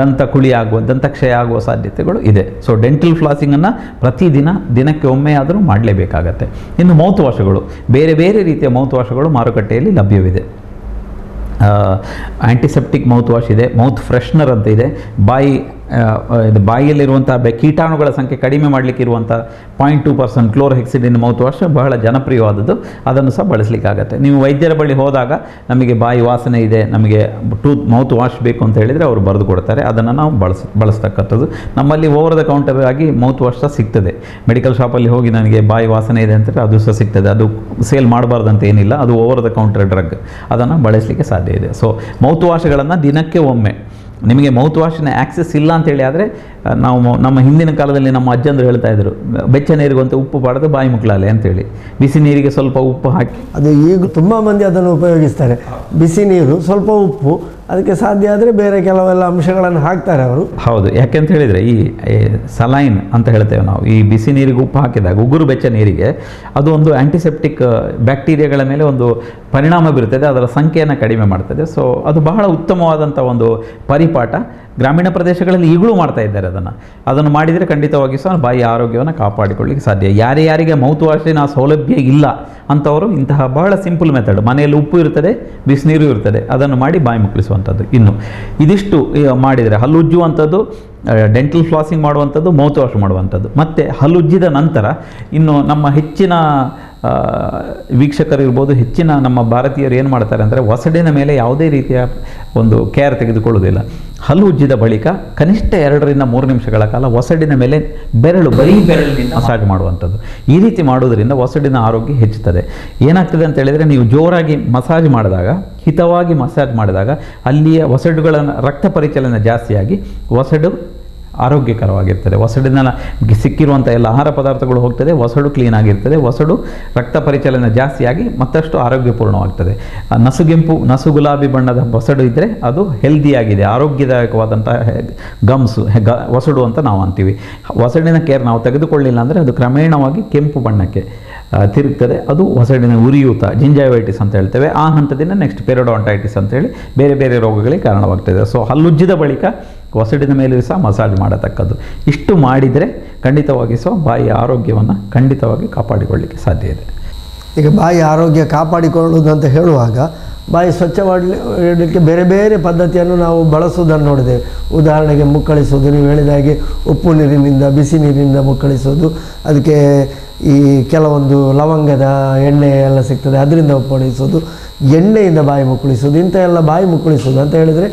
ದಂತಕ್ಷಯ ಆಗುವ ಸಾಧ್ಯತೆಗಳು ಇದೆ. ಸೊ ಡೆಂಟಲ್ ಫ್ಲಾಸಿಂಗನ್ನು ಪ್ರತಿದಿನ ದಿನಕ್ಕೆ ಒಮ್ಮೆ ಆದರೂ ಮಾಡಲೇಬೇಕಾಗತ್ತೆ. ಇನ್ನು ಮೌತ್ ವಾಶ್ಗಳು, ಬೇರೆ ಬೇರೆ ರೀತಿಯ ಮೌತ್ ವಾಶ್ಗಳು ಮಾರುಕಟ್ಟೆಯಲ್ಲಿ ಲಭ್ಯವಿದೆ. ಆ್ಯಂಟಿಸೆಪ್ಟಿಕ್ ಮೌತ್ ವಾಶ್ ಇದೆ, ಮೌತ್ ಫ್ರೆಶ್ನರ್ ಅಂತ ಇದೆ, ಬಾಯಿಯಲ್ಲಿರುವಂಥ ಕೀಟಾಣುಗಳ ಸಂಖ್ಯೆ ಕಡಿಮೆ ಮಾಡಲಿಕ್ಕೆ ಇರುವಂಥ 0.2% ಕ್ಲೋರ್ಹೆಕ್ಸಿಡಿನ್ ಮೌತ್ ವಾಶ್ ಬಹಳ ಜನಪ್ರಿಯವಾದದ್ದು. ಅದನ್ನು ಸಹ ಬಳಸಲಿಕ್ಕಾಗತ್ತೆ. ನೀವು ವೈದ್ಯರ ಬಳಿ ಹೋದಾಗ ನಮಗೆ ಬಾಯಿ ವಾಸನೆ ಇದೆ, ನಮಗೆ ಮೌತ್ ವಾಶ್ ಬೇಕು ಅಂತ ಹೇಳಿದರೆ ಅವರು ಬರೆದು ಕೊಡ್ತಾರೆ. ಅದನ್ನು ನಾವು ಬಳಸ್ತಕ್ಕಂಥದ್ದು. ನಮ್ಮಲ್ಲಿ ಓವರ್ ದ ಕೌಂಟರ್ ಆಗಿ ಮೌತ್ ವಾಶ್ ಸಹ ಸಿಗ್ತದೆ. ಮೆಡಿಕಲ್ ಶಾಪಲ್ಲಿ ಹೋಗಿ ನನಗೆ ಬಾಯಿ ವಾಸನೆ ಇದೆ ಅಂತ ಅದು ಸಹ ಸಿಗ್ತದೆ. ಅದು ಸೇಲ್ ಮಾಡಬಾರ್ದಂತ ಏನಿಲ್ಲ, ಅದು ಓವರ್ ದ ಕೌಂಟರ್ ಡ್ರಗ್, ಅದನ್ನು ಬಳಸಲಿಕ್ಕೆ ಸಾಧ್ಯ ಇದೆ. ಸೊ ಮೌತ್ ವಾಶ್ಗಳನ್ನು ದಿನಕ್ಕೆ ಒಮ್ಮೆ ನಿಮಗೆ ಮೌತ್ ವಾಶಿನ ಆ್ಯಕ್ಸೆಸ್ ಇಲ್ಲ ಅಂತೇಳಿ ಆದರೆ ನಾವು ನಮ್ಮ ಹಿಂದಿನ ಕಾಲದಲ್ಲಿ ನಮ್ಮ ಅಜ್ಜಂದರು ಹೇಳ್ತಾ ಇದ್ರು, ಬೆಚ್ಚ ನೀರಿಗಂತ ಉಪ್ಪು ಬಾಡದು ಬಾಯಿ ಮುಕ್ಕಲಾಲೆ ಅಂತೇಳಿ. ಬಿಸಿ ನೀರಿಗೆ ಸ್ವಲ್ಪ ಉಪ್ಪು ಹಾಕಿ, ಅದು ಈಗ ತುಂಬ ಮಂದಿ ಅದನ್ನು ಉಪಯೋಗಿಸ್ತಾರೆ. ಬಿಸಿ ನೀರು, ಸ್ವಲ್ಪ ಉಪ್ಪು, ಅದಕ್ಕೆ ಸಾಧ್ಯ ಆದರೆ ಬೇರೆ ಕೆಲವೆಲ್ಲ ಅಂಶಗಳನ್ನು ಹಾಕ್ತಾರೆ ಅವರು. ಹೌದು, ಯಾಕೆಂತ ಹೇಳಿದರೆ ಈ ಸಲೈನ್ ಅಂತ ಹೇಳ್ತೇವೆ ನಾವು, ಈ ಬಿಸಿ ನೀರಿಗೆ ಉಪ್ಪು ಹಾಕಿದಾಗ ಉಗುರು ಬೆಚ್ಚ ನೀರಿಗೆ ಅದು ಒಂದು ಆ್ಯಂಟಿಸೆಪ್ಟಿಕ್ ಬ್ಯಾಕ್ಟೀರಿಯಾಗಳ ಮೇಲೆ ಒಂದು ಪರಿಣಾಮ ಬೀರುತ್ತದೆ, ಅದರ ಸಂಖ್ಯೆಯನ್ನು ಕಡಿಮೆ ಮಾಡ್ತದೆ. ಸೊ ಅದು ಬಹಳ ಉತ್ತಮವಾದಂಥ ಒಂದು ಪರಿಪಾಠ. ಗ್ರಾಮೀಣ ಪ್ರದೇಶಗಳಲ್ಲಿ ಈಗಲೂ ಮಾಡ್ತಾ ಇದ್ದಾರೆ ಅದನ್ನು ಮಾಡಿದರೆ ಖಂಡಿತವಾಗಿ ಸಹ ಬಾಯಿಯ ಆರೋಗ್ಯವನ್ನು ಕಾಪಾಡಿಕೊಳ್ಳಿಕ್ಕೆ ಸಾಧ್ಯ. ಯಾರಿಗೆ ಮೌತ್ ವಾಶಿನ ಸೌಲಭ್ಯ ಇಲ್ಲ ಅಂಥವರು ಇಂತಹ ಬಹಳ ಸಿಂಪಲ್ ಮೆಥಡ್, ಮನೆಯಲ್ಲಿ ಉಪ್ಪು ಇರ್ತದೆ, ಬಿಸಿನೀರು ಇರ್ತದೆ, ಅದನ್ನು ಮಾಡಿ ಬಾಯಿ ಮುಕ್ಕಳಿಸುವಂಥದ್ದು. ಇನ್ನು ಇದಿಷ್ಟು ಮಾಡಿದರೆ ಹಲ್ಲುಜ್ಜುವಂಥದ್ದು, ಡೆಂಟಲ್ ಫ್ಲಾಸಿಂಗ್ ಮಾಡುವಂಥದ್ದು, ಮೌತ್ ವಾಶ್ ಮಾಡುವಂಥದ್ದು. ಮತ್ತು ಹಲ್ಲುಜ್ಜಿದ ನಂತರ ಇನ್ನು ನಮ್ಮ ಹೆಚ್ಚಿನ ವೀಕ್ಷಕರಿರ್ಬೋದು, ಹೆಚ್ಚಿನ ನಮ್ಮ ಭಾರತೀಯರು ಏನು ಮಾಡ್ತಾರೆ ಅಂದರೆ ಒಸಡಿನ ಮೇಲೆ ಯಾವುದೇ ರೀತಿಯ ಒಂದು ಕೇರ್ ತೆಗೆದುಕೊಳ್ಳುವುದಿಲ್ಲ. ಹಲ್ಲು ಉಜ್ಜಿದ ಬಳಿಕ ಕನಿಷ್ಠ 2 ರಿಂದ 3 ನಿಮಿಷಗಳ ಕಾಲ ಒಸಡಿನ ಮೇಲೆ ಬರೀ ಬೆರಳಿನಿಂದ ಮಸಾಜ್ ಮಾಡುವಂಥದ್ದು. ಈ ರೀತಿ ಮಾಡುವುದರಿಂದ ಒಸಡಿನ ಆರೋಗ್ಯ ಹೆಚ್ಚುತ್ತದೆ. ಏನಾಗ್ತದೆ ಅಂತ ಹೇಳಿದರೆ, ನೀವು ಜೋರಾಗಿ ಮಸಾಜ್ ಮಾಡಿದಾಗ, ಹಿತವಾಗಿ ಮಸಾಜ್ ಮಾಡಿದಾಗ ಅಲ್ಲಿಯ ಒಸಡುಗಳ ರಕ್ತ ಪರಿಚಲನೆ ಜಾಸ್ತಿಯಾಗಿ ಒಸಡು ಆರೋಗ್ಯಕರವಾಗಿರ್ತದೆ. ಒಸಡಿನ ಸಿಕ್ಕಿರುವಂಥ ಎಲ್ಲ ಆಹಾರ ಪದಾರ್ಥಗಳು ಹೋಗ್ತದೆ, ಒಸಡು ಕ್ಲೀನ್ ಆಗಿರ್ತದೆ, ಒಸಡು ರಕ್ತ ಪರಿಚಲನೆ ಜಾಸ್ತಿಯಾಗಿ ಮತ್ತಷ್ಟು ಆರೋಗ್ಯಪೂರ್ಣವಾಗ್ತದೆ. ನಸುಗೆಂಪು, ನಸು ಗುಲಾಬಿ ಬಣ್ಣದ ಒಸಡು ಇದ್ದರೆ ಅದು ಹೆಲ್ದಿಯಾಗಿದೆ, ಆರೋಗ್ಯದಾಯಕವಾದಂಥ ಒಸಡು ಅಂತ ನಾವು ಅಂತೀವಿ. ಒಸಡಿನ ಕೇರ್ ನಾವು ತೆಗೆದುಕೊಳ್ಳಿಲ್ಲ ಅಂದರೆ ಅದು ಕ್ರಮೇಣವಾಗಿ ಕೆಂಪು ಬಣ್ಣಕ್ಕೆ ತಿರುಗ್ತದೆ. ಅದು ಒಸಡಿನ ಉರಿಯೂತ, ಜಿಂಜೈವೈಟಿಸ್ ಅಂತ ಹೇಳ್ತೇವೆ. ಆ ಹಂತದಿಂದ ನೆಕ್ಸ್ಟ್ ಪೆರಿಡಾಂಟೈಟಿಸ್ ಅಂತೇಳಿ ಬೇರೆ ಬೇರೆ ರೋಗಗಳಿಗೆ ಕಾರಣವಾಗ್ತದೆ. ಸೊ ಹಲ್ಲುಜ್ಜಿದ ಬಳಿಕ ಒಸಡಿನ ಮೇಲೂ ಸಹ ಮಸಾಜ್ ಮಾಡತಕ್ಕದ್ದು. ಇಷ್ಟು ಮಾಡಿದರೆ ಖಂಡಿತವಾಗಿ ಸಹ ಬಾಯಿಯ ಆರೋಗ್ಯವನ್ನು ಖಂಡಿತವಾಗಿ ಕಾಪಾಡಿಕೊಳ್ಳಲಿಕ್ಕೆ ಸಾಧ್ಯ ಇದೆ. ಈಗ ಬಾಯಿ ಆರೋಗ್ಯ ಕಾಪಾಡಿಕೊಳ್ಳುವುದು ಅಂತ ಹೇಳುವಾಗ, ಬಾಯಿ ಸ್ವಚ್ಛವಾಡಲಿಕ್ಕೆ ಬೇರೆ ಬೇರೆ ಪದ್ಧತಿಯನ್ನು ನಾವು ಬಳಸುವುದನ್ನು ನೋಡಿದ್ದೇವೆ. ಉದಾಹರಣೆಗೆ ಮುಕ್ಕಳಿಸೋದು, ನೀವು ಹೇಳಿದಾಗೆ ಉಪ್ಪು ನೀರಿನಿಂದ, ಬಿಸಿ ನೀರಿನಿಂದ ಮುಕ್ಕಳಿಸೋದು, ಅದಕ್ಕೆ ಈ ಕೆಲವೊಂದು ಲವಂಗದ ಎಣ್ಣೆ ಎಲ್ಲ ಸಿಗ್ತದೆ, ಅದರಿಂದ ಮುಕ್ಕಳಿಸೋದು, ಎಣ್ಣೆಯಿಂದ ಬಾಯಿ ಮುಕ್ಕಳಿಸೋದು, ಇಂಥ ಎಲ್ಲ ಬಾಯಿ ಮುಕ್ಕಳಿಸೋದು ಅಂತ ಹೇಳಿದರೆ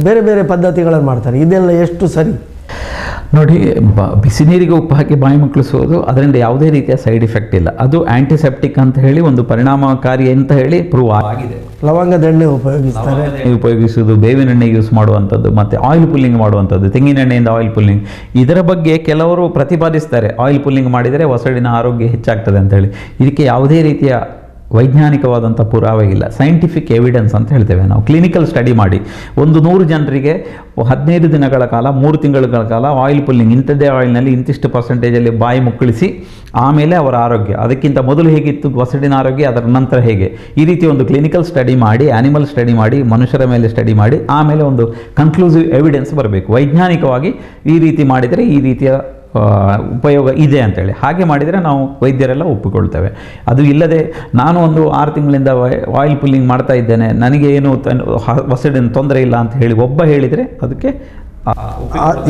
ಬೇರೆ ಬೇರೆ ಪದ್ಧತಿಗಳನ್ನು ಮಾಡ್ತಾರೆ. ಇದೆಲ್ಲ ಎಷ್ಟು ಸರಿ? ನೋಡಿ, ಬಿಸಿ ನೀರಿಗೆ ಉಪ್ಪು ಹಾಕಿ ಬಾಯಿ ಮುಕ್ಕಳಿಸೋದು, ಅದರಿಂದ ಯಾವುದೇ ರೀತಿಯ ಸೈಡ್ ಇಫೆಕ್ಟ್ ಇಲ್ಲ. ಅದು ಆ್ಯಂಟಿಸೆಪ್ಟಿಕ್ ಅಂತ ಹೇಳಿ ಒಂದು ಪರಿಣಾಮಕಾರಿ ಅಂತ ಹೇಳಿ ಪ್ರೂವ್ ಆಗಿದೆ. ಲವಂಗದ ಎಣ್ಣೆ ಉಪಯೋಗಿಸುವುದು, ಬೇವಿನ ಎಣ್ಣೆ ಯೂಸ್ ಮಾಡುವಂಥದ್ದು, ಮತ್ತು ಆಯಿಲ್ ಪುಲ್ಲಿಂಗ್ ಮಾಡುವಂಥದ್ದು, ತೆಂಗಿನ ಎಣ್ಣೆಯಿಂದ ಆಯಿಲ್ ಪುಲ್ಲಿಂಗ್, ಇದರ ಬಗ್ಗೆ ಕೆಲವರು ಪ್ರತಿಪಾದಿಸ್ತಾರೆ. ಆಯಿಲ್ ಪುಲ್ಲಿಂಗ್ ಮಾಡಿದರೆ ಒಸಡಿನ ಆರೋಗ್ಯ ಹೆಚ್ಚಾಗ್ತದೆ ಅಂತ ಹೇಳಿ. ಇದಕ್ಕೆ ಯಾವುದೇ ರೀತಿಯ ವೈಜ್ಞಾನಿಕವಾದಂಥ ಪುರಾವೆ ಇಲ್ಲ. ಸೈಂಟಿಫಿಕ್ ಎವಿಡೆನ್ಸ್ ಅಂತ ಹೇಳ್ತೇವೆ ನಾವು. ಕ್ಲಿನಿಕಲ್ ಸ್ಟಡಿ ಮಾಡಿ 100 ಜನರಿಗೆ 15 ದಿನಗಳ ಕಾಲ, 3 ತಿಂಗಳ ಕಾಲ ಆಯಿಲ್ ಪುಲ್ಲಿಂಗ್, ಇಂಥದ್ದೇ ಆಯಿಲ್ನಲ್ಲಿ ಇಂತಿಷ್ಟು ಪರ್ಸೆಂಟೇಜಲ್ಲಿ ಬಾಯಿ ಮುಕ್ಕಳಿಸಿ, ಆಮೇಲೆ ಅವರ ಆರೋಗ್ಯ ಅದಕ್ಕಿಂತ ಮೊದಲು ಹೇಗಿತ್ತು, ಒಸಡಿನ ಆರೋಗ್ಯ, ಅದರ ನಂತರ ಹೇಗೆ, ಈ ರೀತಿ ಒಂದು ಕ್ಲಿನಿಕಲ್ ಸ್ಟಡಿ ಮಾಡಿ, ಆ್ಯನಿಮಲ್ ಸ್ಟಡಿ ಮಾಡಿ, ಮನುಷ್ಯರ ಮೇಲೆ ಸ್ಟಡಿ ಮಾಡಿ, ಆಮೇಲೆ ಒಂದು ಕನ್ಕ್ಲೂಸಿವ್ ಎವಿಡೆನ್ಸ್ ಬರಬೇಕು. ವೈಜ್ಞಾನಿಕವಾಗಿ ಈ ರೀತಿ ಮಾಡಿದರೆ ಈ ರೀತಿಯ ಉಪಯೋಗ ಇದೆ ಅಂತೇಳಿ, ಹಾಗೆ ಮಾಡಿದರೆ ನಾವು ವೈದ್ಯರೆಲ್ಲ ಒಪ್ಪಿಕೊಳ್ತೇವೆ. ಅದು ಇಲ್ಲದೆ ನಾನು ಒಂದು 6 ತಿಂಗಳಿಂದ ಆಯಿಲ್ ಪುಲ್ಲಿಂಗ್ ಮಾಡ್ತಾ ಇದ್ದೇನೆ, ನನಗೆ ಏನು ಒಸಡಿನ ತೊಂದರೆ ಇಲ್ಲ ಅಂತ ಹೇಳಿ ಒಬ್ಬ ಹೇಳಿದರೆ ಅದಕ್ಕೆ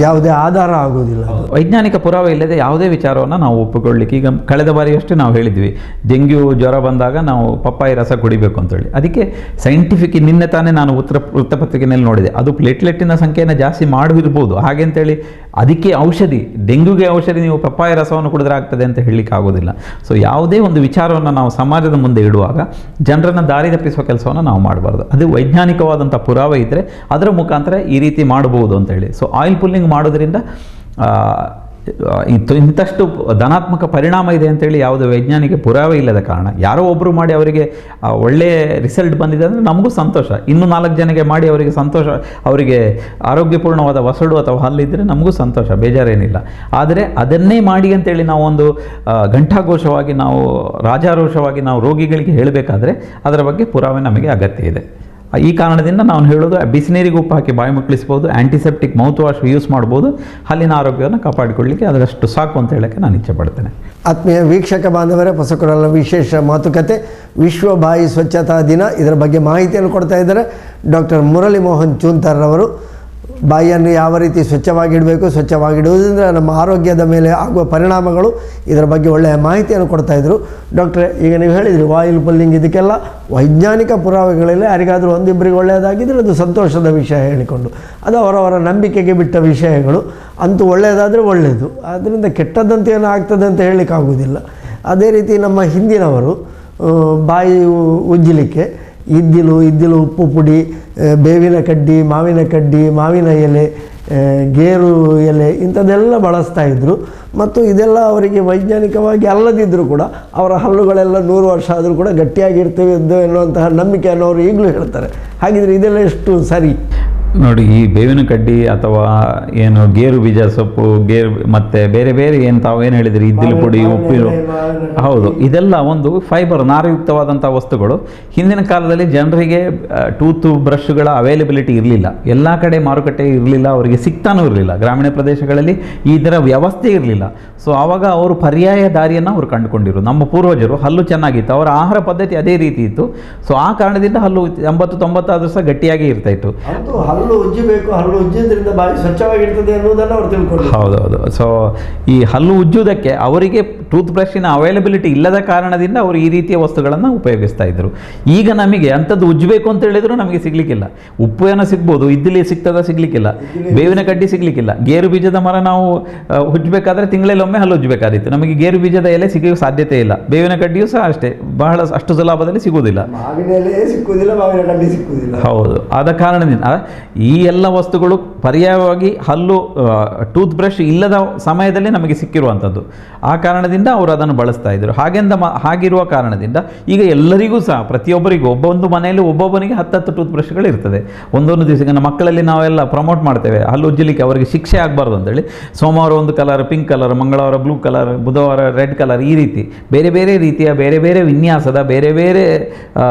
ಯಾವುದೇ ಆಧಾರ ಆಗೋದಿಲ್ಲ. ವೈಜ್ಞಾನಿಕ ಪುರಾವೆ ಇಲ್ಲದೆ ಯಾವುದೇ ವಿಚಾರವನ್ನು ನಾವು ಒಪ್ಪಿಕೊಳ್ಳಲಿಕ್ಕೆ, ಈಗ ಕಳೆದ ಬಾರಿಯಷ್ಟೇ ನಾವು ಹೇಳಿದ್ವಿ, ಡೆಂಗ್ಯೂ ಜ್ವರ ಬಂದಾಗ ನಾವು ಪಪ್ಪಾಯಿ ರಸ ಕುಡಿಬೇಕು ಅಂತೇಳಿ. ಅದಕ್ಕೆ ಸೈಂಟಿಫಿಕ್, ನಿನ್ನೆ ತಾನೇ ನಾನು ವೃತ್ತಪತ್ರಿಕೆಯಲ್ಲಿ ನೋಡಿದೆ, ಅದು ಪ್ಲೇಟ್ಲೆಟ್ಟಿನ ಸಂಖ್ಯೆಯನ್ನು ಜಾಸ್ತಿ ಮಾಡಿರ್ಬೋದು, ಹಾಗೆ ಅಂತೇಳಿ ಅದಕ್ಕೆ ಔಷಧಿ, ಡೆಂಗ್ಯೂಗೆ ಔಷಧಿ ನೀವು ಪಪ್ಪಾಯಿ ರಸವನ್ನು ಕುಡಿದ್ರೆ ಆಗ್ತದೆ ಅಂತ ಹೇಳಲಿಕ್ಕೆ ಆಗೋದಿಲ್ಲ. ಸೊ ಯಾವುದೇ ಒಂದು ವಿಚಾರವನ್ನು ನಾವು ಸಮಾಜದ ಮುಂದೆ ಇಡುವಾಗ ಜನರನ್ನು ದಾರಿ ತಪ್ಪಿಸುವ ಕೆಲಸವನ್ನು ನಾವು ಮಾಡಬಾರ್ದು. ಅದು ವೈಜ್ಞಾನಿಕವಾದಂಥ ಪುರಾವೆ ಇದ್ದರೆ ಅದರ ಮುಖಾಂತರ ಈ ರೀತಿ ಮಾಡಬಹುದು ಅಂತೇಳಿ. ಸೊ ಆಯಿಲ್ ಪುಲ್ಲಿಂಗ್ ಮಾಡೋದ್ರಿಂದ ಇಂಥಷ್ಟು ಧನಾತ್ಮಕ ಪರಿಣಾಮ ಇದೆ ಅಂತೇಳಿ ಯಾವುದೇ ವೈಜ್ಞಾನಿಕ ಪುರಾವೆ ಇಲ್ಲದ ಕಾರಣ ಯಾರೋ ಒಬ್ಬರು ಮಾಡಿ ಅವರಿಗೆ ಒಳ್ಳೆಯ ರಿಸಲ್ಟ್ ಬಂದಿದೆ ಅಂದರೆ ನಮಗೂ ಸಂತೋಷ. ಇನ್ನೂ 4 ಜನಕ್ಕೆ ಮಾಡಿ ಅವರಿಗೆ ಸಂತೋಷ, ಅವರಿಗೆ ಆರೋಗ್ಯಪೂರ್ಣವಾದ ಒಸಡು ಅಥವಾ ಹಲ್ಲಿದ್ದರೆ ನಮಗೂ ಸಂತೋಷ, ಬೇಜಾರೇನಿಲ್ಲ. ಆದರೆ ಅದನ್ನೇ ಮಾಡಿ ಅಂತೇಳಿ ನಾವು ಒಂದು ಘಂಟಾಘೋಷವಾಗಿ, ನಾವು ರಾಜಾರೋಷವಾಗಿ ನಾವು ರೋಗಿಗಳಿಗೆ ಹೇಳಬೇಕಾದ್ರೆ ಅದರ ಬಗ್ಗೆ ಪುರಾವೆ ನಮಗೆ ಅಗತ್ಯ ಇದೆ. ಈ ಕಾರಣದಿಂದ ನಾನು ಹೇಳೋದು, ಬಿಸಿನೀರಿಗೆ ಉಪ್ಪು ಹಾಕಿ ಬಾಯಿ ಮುಕ್ಕಳಿಸ್ಬೋದು, ಆ್ಯಂಟಿಸೆಪ್ಟಿಕ್ ಮೌತ್ ವಾಶ್ ಯೂಸ್ ಮಾಡ್ಬೋದು, ಹಲ್ಲಿನ ಆರೋಗ್ಯವನ್ನು ಕಾಪಾಡಿಕೊಳ್ಳಲಿಕ್ಕೆ ಅದರಷ್ಟು ಸಾಕು ಅಂತ ಹೇಳೋಕ್ಕೆ ನಾನು ಇಚ್ಛೆ ಪಡ್ತೇನೆ. ಆತ್ಮೀಯ ವೀಕ್ಷಕ ಬಾಂಧವರೇ, ಹೊಸಕೊಡಲ ವಿಶೇಷ ಮಾತುಕತೆ, ವಿಶ್ವ ಬಾಯಿ ಸ್ವಚ್ಛತಾ ದಿನ, ಇದರ ಬಗ್ಗೆ ಮಾಹಿತಿಯನ್ನು ಕೊಡ್ತಾ ಇದ್ದಾರೆ ಡಾಕ್ಟರ್ ಮುರಳಿ ಮೋಹನ್ ಚೂಂತಾರ್ರವರು. ಬಾಯಿಯನ್ನು ಯಾವ ರೀತಿ ಸ್ವಚ್ಛವಾಗಿಡಬೇಕು, ಸ್ವಚ್ಛವಾಗಿಡುವುದರಿಂದ ನಮ್ಮ ಆರೋಗ್ಯದ ಮೇಲೆ ಆಗುವ ಪರಿಣಾಮಗಳು, ಇದರ ಬಗ್ಗೆ ಒಳ್ಳೆಯ ಮಾಹಿತಿಯನ್ನು ಕೊಡ್ತಾಯಿದ್ರು. ಡಾಕ್ಟ್ರೇ, ಈಗ ನೀವು ಹೇಳಿದ್ರಿ ಆಯಿಲ್ ಪುಲ್ಲಿಂಗ್, ಇದಕ್ಕೆಲ್ಲ ವೈಜ್ಞಾನಿಕ ಪುರಾವೆಗಳಿಲ್ಲ. ಯಾರಿಗಾದರೂ ಒಂದಿಬ್ಬರಿಗೆ ಒಳ್ಳೆಯದಾಗಿದ್ದರೆ ಅದು ಸಂತೋಷದ ವಿಷಯ ಹೇಳಿಕೊಂಡು, ಅದು ಅವರವರ ನಂಬಿಕೆಗೆ ಬಿಟ್ಟ ವಿಷಯಗಳು. ಅಂತೂ ಒಳ್ಳೆಯದಾದರೆ ಒಳ್ಳೆಯದು, ಅದರಿಂದ ಕೆಟ್ಟದ್ದಂತೆ ಏನೋ ಆಗ್ತದೆ ಅಂತ ಹೇಳಲಿಕ್ಕಾಗೋದಿಲ್ಲ. ಅದೇ ರೀತಿ ನಮ್ಮ ಹಿಂದಿನವರು ಬಾಯಿ ಉಜ್ಜಲಿಕ್ಕೆ ಇದ್ದಿಲು ಉಪ್ಪು ಪುಡಿ ಬೇವಿನ ಕಡ್ಡಿ, ಮಾವಿನ ಕಡ್ಡಿ, ಮಾವಿನ ಎಲೆ, ಗೇರು ಎಲೆ ಇಂಥದ್ದೆಲ್ಲ ಬಳಸ್ತಾ ಇದ್ದರು. ಮತ್ತು ಇದೆಲ್ಲ ಅವರಿಗೆ ವೈಜ್ಞಾನಿಕವಾಗಿ ಅಲ್ಲದಿದ್ದರೂ ಕೂಡ ಅವರ ಹಲ್ಲುಗಳೆಲ್ಲ 100 ವರ್ಷ ಆದರೂ ಕೂಡ ಗಟ್ಟಿಯಾಗಿರ್ತವೆ ಎನ್ನುವಂತಹ ನಂಬಿಕೆಯನ್ನು ಅವರು ಈಗಲೂ ಹೇಳ್ತಾರೆ. ಹಾಗಿದ್ರೆ ಇದೆಲ್ಲ ಎಷ್ಟು ಸರಿ? ನೋಡಿ, ಈ ಬೇವಿನ ಕಡ್ಡಿ ಅಥವಾ ಏನು ಗೇರು ಬೀಜ ಸೊಪ್ಪು, ಗೇರು ಮತ್ತು ಬೇರೆ ಬೇರೆ ಏನು ತಾವೇನು ಹೇಳಿದ್ರಿ, ಇದ್ದಿಲು ಪುಡಿ, ಉಪ್ಪಿನ, ಹೌದು, ಇದೆಲ್ಲ ಒಂದು ಫೈಬರ್, ನಾರಯುಕ್ತವಾದಂಥ ವಸ್ತುಗಳು. ಹಿಂದಿನ ಕಾಲದಲ್ಲಿ ಜನರಿಗೆ ಟೂತ್ ಬ್ರಷ್ಗಳ ಅವೈಲಬಿಲಿಟಿ ಇರಲಿಲ್ಲ, ಎಲ್ಲ ಕಡೆ ಮಾರುಕಟ್ಟೆ ಇರಲಿಲ್ಲ, ಅವರಿಗೆ ಸಿಗ್ತಾನೂ ಇರಲಿಲ್ಲ, ಗ್ರಾಮೀಣ ಪ್ರದೇಶಗಳಲ್ಲಿ ಇದರ ವ್ಯವಸ್ಥೆ ಇರಲಿಲ್ಲ. ಸೊ ಆವಾಗ ಅವರು ಪರ್ಯಾಯ ದಾರಿಯನ್ನು ಅವರು ಕಂಡುಕೊಂಡಿರು. ನಮ್ಮ ಪೂರ್ವಜರು ಹಲ್ಲು ಚೆನ್ನಾಗಿತ್ತು, ಅವರ ಆಹಾರ ಪದ್ಧತಿ ಅದೇ ರೀತಿ ಇತ್ತು. ಸೊ ಆ ಕಾರಣದಿಂದ ಹಲ್ಲು 80-90 ಸಹ ಗಟ್ಟಿಯಾಗಿ ಇರ್ತಾಯಿತ್ತು. ಹಲ್ಲು ಉಜ್ಜಬೇಕು, ಹಲ್ಲು ಉಜ್ಜಿದ್ರಿಂದ ಬಾಯಿ ಸ್ವಚ್ಛವಾಗಿರ್ತದೆ ಅನ್ನೋದನ್ನು ಅವ್ರು ತಿಳ್ಕೊಂಡು. ಹೌದೌದು. ಸೊ ಈ ಹಲ್ಲು ಉಜ್ಜುವುದಕ್ಕೆ ಅವರಿಗೆ ಟೂತ್ ಬ್ರಷ್ಿನ ಅವೈಲಬಿಲಿಟಿ ಇಲ್ಲದ ಕಾರಣದಿಂದ ಅವರು ಈ ರೀತಿಯ ವಸ್ತುಗಳನ್ನು ಉಪಯೋಗಿಸ್ತಾ ಇದ್ರು. ಈಗ ನಮಗೆ ಅಂಥದ್ದು ಉಜ್ಜಬೇಕು ಅಂತ ಹೇಳಿದ್ರು ನಮಗೆ ಸಿಗ್ಲಿಕ್ಕಿಲ್ಲ. ಉಪ್ಪು ಏನೋ ಸಿಗ್ಬೋದು, ಇದ್ದಿಲಿ ಸಿಗ್ತದ, ಸಿಗ್ಲಿಕ್ಕಿಲ್ಲ. ಬೇವಿನ ಕಡ್ಡಿ ಸಿಗ್ಲಿಕ್ಕಿಲ್ಲ. ಗೇರು ಬೀಜದ ಮರ ನಾವು ಉಜ್ಜಬೇಕಾದ್ರೆ ತಿಂಗಳಲ್ಲೊಮ್ಮೆ ಹಲ್ಲು ಉಜ್ಜಬೇಕಾದಿತ್ತು. ನಮಗೆ ಗೇರು ಬೀಜದ ಎಲೆ ಸಿಗುವ ಸಾಧ್ಯತೆ ಇಲ್ಲ. ಬೇವಿನ ಕಡ್ಡಿಯೂ ಸಹ ಅಷ್ಟೇ, ಅಷ್ಟು ಸುಲಭದಲ್ಲಿ ಸಿಗುವುದಿಲ್ಲ. ಮಾವಿನ ಎಲೆ ಸಿಕ್ಕುವುದಿಲ್ಲ, ಮಾವಿನ ಕಡ್ಡಿ ಸಿಕ್ಕುವುದಿಲ್ಲ. ಹೌದು. ಆದ ಕಾರಣದಿಂದ ಈ ಎಲ್ಲ ವಸ್ತುಗಳು ಪರ್ಯಾಯವಾಗಿ ಹಲ್ಲು ಟೂತ್ ಬ್ರಷ್ ಇಲ್ಲದ ಸಮಯದಲ್ಲಿ ನಮಗೆ ಸಿಕ್ಕಿರುವಂಥದ್ದು. ಆ ಕಾರಣದಿಂದ ಅವರು ಅದನ್ನು ಬಳಸ್ತಾ ಇದ್ದರು. ಹಾಗಿರುವ ಕಾರಣದಿಂದ ಈಗ ಎಲ್ಲರಿಗೂ ಸಹ, ಪ್ರತಿಯೊಬ್ಬರಿಗೂ, ಒಬ್ಬೊಂದು ಮನೆಯಲ್ಲಿ ಒಬ್ಬೊಬ್ಬನಿಗೆ 10 ಟೂತ್ ಬ್ರಷ್ಗಳು ಇರ್ತದೆ. ಒಂದೊಂದು ದಿವಸ ನಮ್ಮ ಮಕ್ಕಳಲ್ಲಿ ನಾವೆಲ್ಲ ಪ್ರಮೋಟ್ ಮಾಡ್ತೇವೆ, ಹಲ್ಲು ಉಜ್ಜಲಿಕ್ಕೆ ಅವರಿಗೆ ಶಿಕ್ಷೆ ಆಗಬಾರ್ದು ಅಂತೇಳಿ. ಸೋಮವಾರ ಒಂದು ಕಲರ್ ಪಿಂಕ್ ಕಲರ್, ಮಂಗಳವಾರ ಬ್ಲೂ ಕಲರ್, ಬುಧವಾರ ರೆಡ್ ಕಲರ್, ಈ ರೀತಿ ಬೇರೆ ಬೇರೆ ರೀತಿಯ, ಬೇರೆ ಬೇರೆ ವಿನ್ಯಾಸದ, ಬೇರೆ ಬೇರೆ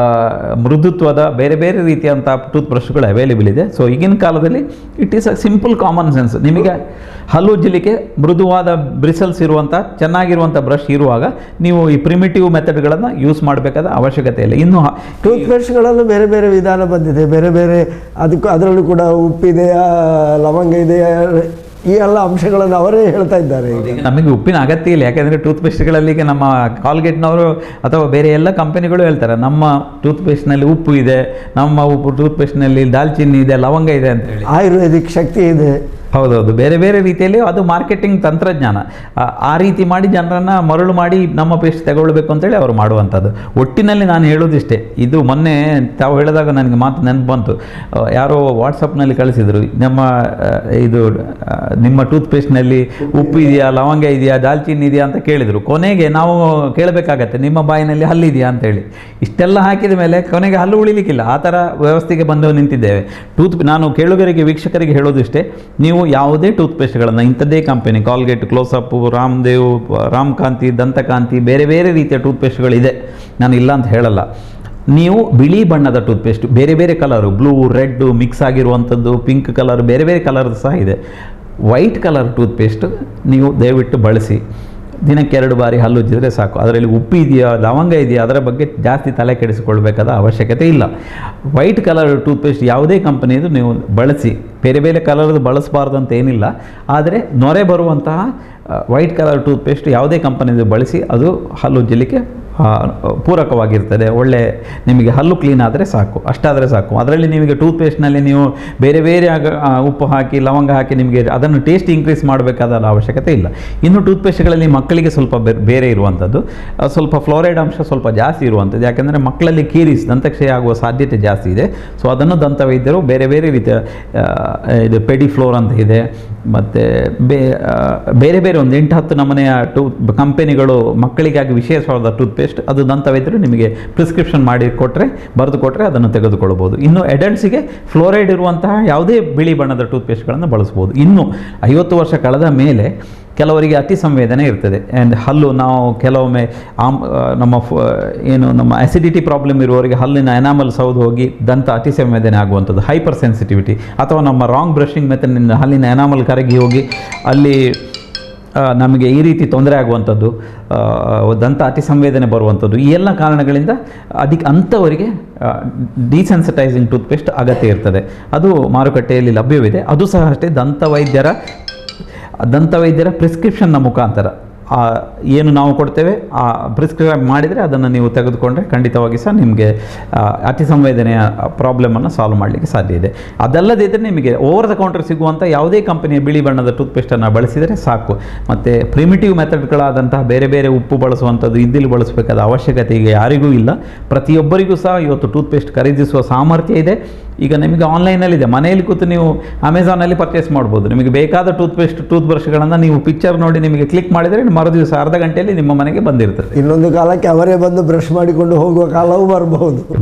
ಮೃದುತ್ವದ, ಬೇರೆ ಬೇರೆ ರೀತಿಯಂಥ ಟೂತ್ ಬ್ರಷ್ಗಳು ಅವೈಲೇಬಲ್ ಇದೆ. ಸೊ ಈಗಿನ ಕಾಲದಲ್ಲಿ it is a simple common sense. ನಿಮಗೆ ಹಲ್ಲು ಉಜ್ಜಲಿಕ್ಕೆ ಮೃದುವಾದ ಬ್ರಿಸಲ್ಸ್ ಇರುವಂಥ ಚೆನ್ನಾಗಿರುವಂಥ ಬ್ರಷ್ ಇರುವಾಗ ನೀವು ಈ ಪ್ರಿಮಿಟಿವ್ ಮೆಥಡ್ಗಳನ್ನು ಯೂಸ್ ಮಾಡಬೇಕಾದ ಅವಶ್ಯಕತೆ ಇಲ್ಲ. ಇನ್ನು ಟೂತ್ ಬ್ರಷ್ಗಳಲ್ಲೂ ಬೇರೆ ಬೇರೆ ವಿಧಾನ ಬಂದಿದೆ, ಬೇರೆ ಬೇರೆ, ಅದರಲ್ಲೂ ಕೂಡ ಉಪ್ಪಿದೆಯಾ, ಲವಂಗ ಇದೆಯಾ, ಈ ಎಲ್ಲ ಅಂಶಗಳನ್ನು ಅವರೇ ಹೇಳ್ತಾ ಇದ್ದಾರೆ. ನಮಗೆ ಉಪ್ಪಿನ ಅಗತ್ಯ ಇಲ್ಲ, ಯಾಕೆಂದರೆ ಟೂತ್ ಪೇಸ್ಟ್ಗಳಲ್ಲಿ ಈಗ ನಮ್ಮ ಕಾಲ್ಗೇಟ್ನವರು ಅಥವಾ ಬೇರೆ ಎಲ್ಲ ಕಂಪನಿಗಳು ಹೇಳ್ತಾರೆ ನಮ್ಮ ಟೂತ್ ಪೇಸ್ಟ್ನಲ್ಲಿ ಉಪ್ಪು ಇದೆ, ನಮ್ಮ ಟೂತ್ ಪೇಸ್ಟ್ನಲ್ಲಿ ದಾಲ್ಚಿನ್ನಿ ಇದೆ, ಲವಂಗ ಇದೆ ಅಂತ ಹೇಳಿ, ಆಯುರ್ವೇದಿಕ್ ಶಕ್ತಿ ಇದೆ. ಹೌದೌದು, ಬೇರೆ ಬೇರೆ ರೀತಿಯಲ್ಲಿ ಅದು ಮಾರ್ಕೆಟಿಂಗ್ ತಂತ್ರಜ್ಞಾನ. ಆ ರೀತಿ ಮಾಡಿ ಜನರನ್ನು ಮರಳು ಮಾಡಿ ನಮ್ಮ ಪೇಸ್ಟ್ ತಗೊಳ್ಬೇಕು ಅಂತೇಳಿ ಅವರು ಮಾಡುವಂಥದ್ದು. ಒಟ್ಟಿನಲ್ಲಿ ನಾನು ಹೇಳೋದಿಷ್ಟೇ, ಇದು ಮೊನ್ನೆ ತಾವು ಹೇಳಿದಾಗ ನನಗೆ ಮಾತು ನೆನಪು ಬಂತು. ಯಾರೋ ವಾಟ್ಸಪ್ನಲ್ಲಿ ಕಳಿಸಿದರು, ನಿಮ್ಮ ಟೂತ್ ಪೇಸ್ಟ್ನಲ್ಲಿ ಉಪ್ಪು ಇದೆಯಾ, ಲವಂಗ ಇದೆಯಾ, ದಾಲ್ಚಿನ್ನಿ ಇದೆಯಾ ಅಂತ ಕೇಳಿದರು. ಕೊನೆಗೆ ನಾವು ಕೇಳಬೇಕಾಗತ್ತೆ ನಿಮ್ಮ ಬಾಯಿನಲ್ಲಿ ಹಲ್ಲಿದೆಯಾ ಅಂತೇಳಿ. ಇಷ್ಟೆಲ್ಲ ಹಾಕಿದ ಮೇಲೆ ಕೊನೆಗೆ ಹಲ್ಲು ಉಳಿಲಿಕ್ಕಿಲ್ಲ. ಆ ಥರ ವ್ಯವಸ್ಥೆಗೆ ಬಂದು ನಿಂತಿದ್ದೇವೆ. ನಾನು ಕೇಳುಗರಿಗೆ, ವೀಕ್ಷಕರಿಗೆ ಹೇಳೋದಿಷ್ಟೇ, ನೀವು ಯಾವುದೇ ಟೂತ್ ಪೇಸ್ಟ್ಗಳನ್ನು ಇಂಥದ್ದೇ ಕಂಪನಿ, ಕಾಲ್ಗೇಟ್, ಕ್ಲೋಸಪ್, ರಾಮ್ದೇವ್, ರಾಮ್ಕಾಂತಿ, ದಂತಕಾಂತಿ, ಬೇರೆ ಬೇರೆ ರೀತಿಯ ಟೂತ್ ಪೇಸ್ಟ್ಗಳಿದೆ, ನಾನು ಇಲ್ಲ ಅಂತ ಹೇಳಲ್ಲ. ನೀವು ಬಿಳಿ ಬಣ್ಣದ ಟೂತ್ ಪೇಸ್ಟ್, ಬೇರೆ ಬೇರೆ ಕಲರು, ಬ್ಲೂ, ರೆಡ್ ಮಿಕ್ಸ್ ಆಗಿರುವಂಥದ್ದು, ಪಿಂಕ್ ಕಲರ್, ಬೇರೆ ಬೇರೆ ಕಲರ್ದು ಸಹ ಇದೆ. ವೈಟ್ ಕಲರ್ ಟೂತ್ ಪೇಸ್ಟ್ ನೀವು ದಯವಿಟ್ಟು ಬಳಸಿ. ದಿನಕ್ಕೆ 2 ಬಾರಿ ಹಲ್ಲು ಉಜ್ಜಿದ್ರೆ ಸಾಕು. ಅದರಲ್ಲಿ ಉಪ್ಪು ಇದೆಯಾ, ಲವಂಗ ಇದೆಯಾ, ಅದರ ಬಗ್ಗೆ ಜಾಸ್ತಿ ತಲೆ ಕೆಡಿಸಿಕೊಳ್ಬೇಕಾದ ಅವಶ್ಯಕತೆ ಇಲ್ಲ. ವೈಟ್ ಕಲರ್ ಟೂತ್ಪೇಸ್ಟ್ ಯಾವುದೇ ಕಂಪನಿದು ನೀವು ಬಳಸಿ. ಬೇರೆ ಬೇರೆ ಕಲರ್ದು ಬಳಸಬಾರ್ದು ಅಂತ ಏನಿಲ್ಲ, ಆದರೆ ನೊರೆ ಬರುವಂತಹ ವೈಟ್ ಕಲರ್ ಟೂತ್ಪೇಸ್ಟ್ ಯಾವುದೇ ಕಂಪನಿದು ಬಳಸಿ, ಅದು ಹಲ್ಲು ಉಜ್ಜಲಿಕ್ಕೆ ಪೂರಕವಾಗಿರ್ತದೆ. ಒಳ್ಳೆ ನಿಮಗೆ ಹಲ್ಲು ಕ್ಲೀನ್ ಆದರೆ ಸಾಕು, ಅಷ್ಟಾದರೆ ಸಾಕು. ಅದರಲ್ಲಿ ನಿಮಗೆ ಟೂತ್ಪೇಸ್ಟ್ನಲ್ಲಿ ನೀವು ಬೇರೆ ಬೇರೆ ಉಪ್ಪು ಹಾಕಿ, ಲವಂಗ ಹಾಕಿ ನಿಮಗೆ ಅದನ್ನು ಟೇಸ್ಟ್ ಇನ್ಕ್ರೀಸ್ ಮಾಡಬೇಕಾದ ಅವಶ್ಯಕತೆ ಇಲ್ಲ. ಇನ್ನು ಟೂತ್ಪೇಸ್ಟ್ಗಳಲ್ಲಿ ಮಕ್ಕಳಿಗೆ ಸ್ವಲ್ಪ ಬೇರೆ ಇರುವಂಥದ್ದು, ಸ್ವಲ್ಪ ಫ್ಲೋರೈಡ್ ಅಂಶ ಸ್ವಲ್ಪ ಜಾಸ್ತಿ ಇರುವಂಥದ್ದು. ಯಾಕೆಂದರೆ ಮಕ್ಕಳಲ್ಲಿ ಕೀರಿಸ್, ದಂತಕ್ಷಯ ಆಗುವ ಸಾಧ್ಯತೆ ಜಾಸ್ತಿ ಇದೆ. ಸೊ ಅದನ್ನು ದಂತವೈದ್ಯರು ಬೇರೆ ಬೇರೆ ರೀತಿಯ ಇದು ಪೆಡಿಫ್ಲೋರ್ ಅಂತ ಇದೆ, ಮತ್ತು ಬೇರೆ ಬೇರೆ ಒಂದು 8-10 ನಮೂನೆಯ ಕಂಪೆನಿಗಳು ಮಕ್ಕಳಿಗಾಗಿ ವಿಶೇಷವಾದ ಟೂತ್ಪೇಸ್ಟ್, ಅದು ದಂತವೈದ್ಯರು ನಿಮಗೆ ಪ್ರಿಸ್ಕ್ರಿಪ್ಷನ್ ಮಾಡಿ ಬರೆದು ಕೊಟ್ಟರೆ ಅದನ್ನು ತೆಗೆದುಕೊಳ್ಳಬಹುದು. ಇನ್ನು ಅಡಲ್ಟ್ಸಿಗೆ ಫ್ಲೋರೈಡ್ ಇರುವಂತಹ ಯಾವುದೇ ಬಿಳಿ ಬಣ್ಣದ ಟೂತ್ಪೇಸ್ಟ್ಗಳನ್ನು ಬಳಸ್ಬೋದು. ಇನ್ನು 50 ವರ್ಷ ಕಳೆದ ಮೇಲೆ ಕೆಲವರಿಗೆ ಅತಿ ಸಂವೇದನೆ ಇರ್ತದೆ. ಆ್ಯಂಡ್ ಹಲ್ಲು, ನಾವು ಕೆಲವೊಮ್ಮೆ ನಮ್ಮ ಅಸಿಡಿಟಿ ಪ್ರಾಬ್ಲಮ್ ಇರುವವರಿಗೆ ಹಲ್ಲಿನ ಎನಾಮಲ್ ಸೌದು ಹೋಗಿ ದಂತ ಅತಿ ಸಂವೇದನೆ ಆಗುವಂಥದ್ದು, ಹೈಪರ್ ಸೆನ್ಸಿಟಿವಿಟಿ, ಅಥವಾ ನಮ್ಮ ರಾಂಗ್ ಬ್ರಷಿಂಗ್ ಮೆಥಡ್ನಿಂದ ಹಲ್ಲಿನ ಎನಾಮಲ್ ಕರಗಿ ಹೋಗಿ ಅಲ್ಲಿ ನಮಗೆ ಈ ರೀತಿ ತೊಂದರೆ ಆಗುವಂಥದ್ದು, ದಂತ ಅತಿ ಸಂವೇದನೆ ಬರುವಂಥದ್ದು, ಈ ಎಲ್ಲ ಕಾರಣಗಳಿಂದ ಅಂಥವರಿಗೆ ಡಿಸೆನ್ಸಿಟೈಸಿಂಗ್ ಟೂತ್ಪೇಸ್ಟ್ ಅಗತ್ಯ ಇರ್ತದೆ. ಅದು ಮಾರುಕಟ್ಟೆಯಲ್ಲಿ ಲಭ್ಯವಿದೆ. ಅದು ಸಹ ಅಷ್ಟೇ ದಂತವೈದ್ಯರ ಪ್ರಿಸ್ಕ್ರಿಪ್ಷನ್ನ ಮುಖಾಂತರ ಏನು ನಾವು ಕೊಡ್ತೇವೆ ಆ ಪ್ರಿಸ್ಕ್ರೈಬ್ ಮಾಡಿದರೆ ಅದನ್ನು ನೀವು ತೆಗೆದುಕೊಂಡ್ರೆ ಖಂಡಿತವಾಗಿ ಸಹ ನಿಮಗೆ ಅತಿ ಸಂವೇದನೆಯ ಪ್ರಾಬ್ಲಮನ್ನು ಸಾಲ್ವ್ ಮಾಡಲಿಕ್ಕೆ ಸಾಧ್ಯ ಇದೆ. ಅದಲ್ಲದಿದ್ದರೆ ನಿಮಗೆ ಓವರ್ ದ ಕೌಂಟರ್ ಸಿಗುವಂಥ ಯಾವುದೇ ಕಂಪನಿಯ ಬಿಳಿ ಬಣ್ಣದ ಟೂತ್ಪೇಸ್ಟನ್ನು ಬಳಸಿದರೆ ಸಾಕು. ಮತ್ತು ಪ್ರಿಮಿಟಿವ್ ಮೆಥಡ್ಗಳಾದಂತಹ ಬೇರೆ ಬೇರೆ ಉಪ್ಪು ಬಳಸುವಂಥದ್ದು, ಇದ್ದಿಲು ಬಳಸಬೇಕಾದ ಅವಶ್ಯಕತೆ ಈಗ ಯಾರಿಗೂ ಇಲ್ಲ. ಪ್ರತಿಯೊಬ್ಬರಿಗೂ ಸಹ ಇವತ್ತು ಟೂತ್ಪೇಸ್ಟ್ ಖರೀದಿಸುವ ಸಾಮರ್ಥ್ಯ ಇದೆ. ಈಗ ನಿಮಗೆ ಆನ್ಲೈನಲ್ಲಿದೆ, ಮನೆಯಲ್ಲಿ ಕೂತು ನೀವು ಅಮೆಝಾನಲ್ಲಿ ಪರ್ಚೇಸ್ ಮಾಡ್ಬೋದು. ನಿಮಗೆ ಬೇಕಾದ ಟೂತ್ ಬ್ರಷ್ಗಳನ್ನು ನೀವು ಪಿಕ್ಚರ್ ನೋಡಿ ನಿಮಗೆ ಕ್ಲಿಕ್ ಮಾಡಿದರೆ ಮರುದಿವಸ ಅರ್ಧ ಗಂಟೆಯಲ್ಲಿ ನಿಮ್ಮ ಮನೆಗೆ ಬಂದಿರ್ತದೆ. ಇನ್ನೊಂದು ಕಾಲಕ್ಕೆ ಅವರೇ ಬಂದು ಬ್ರಷ್ ಮಾಡಿಕೊಂಡು ಹೋಗುವ ಕಾಲವೂ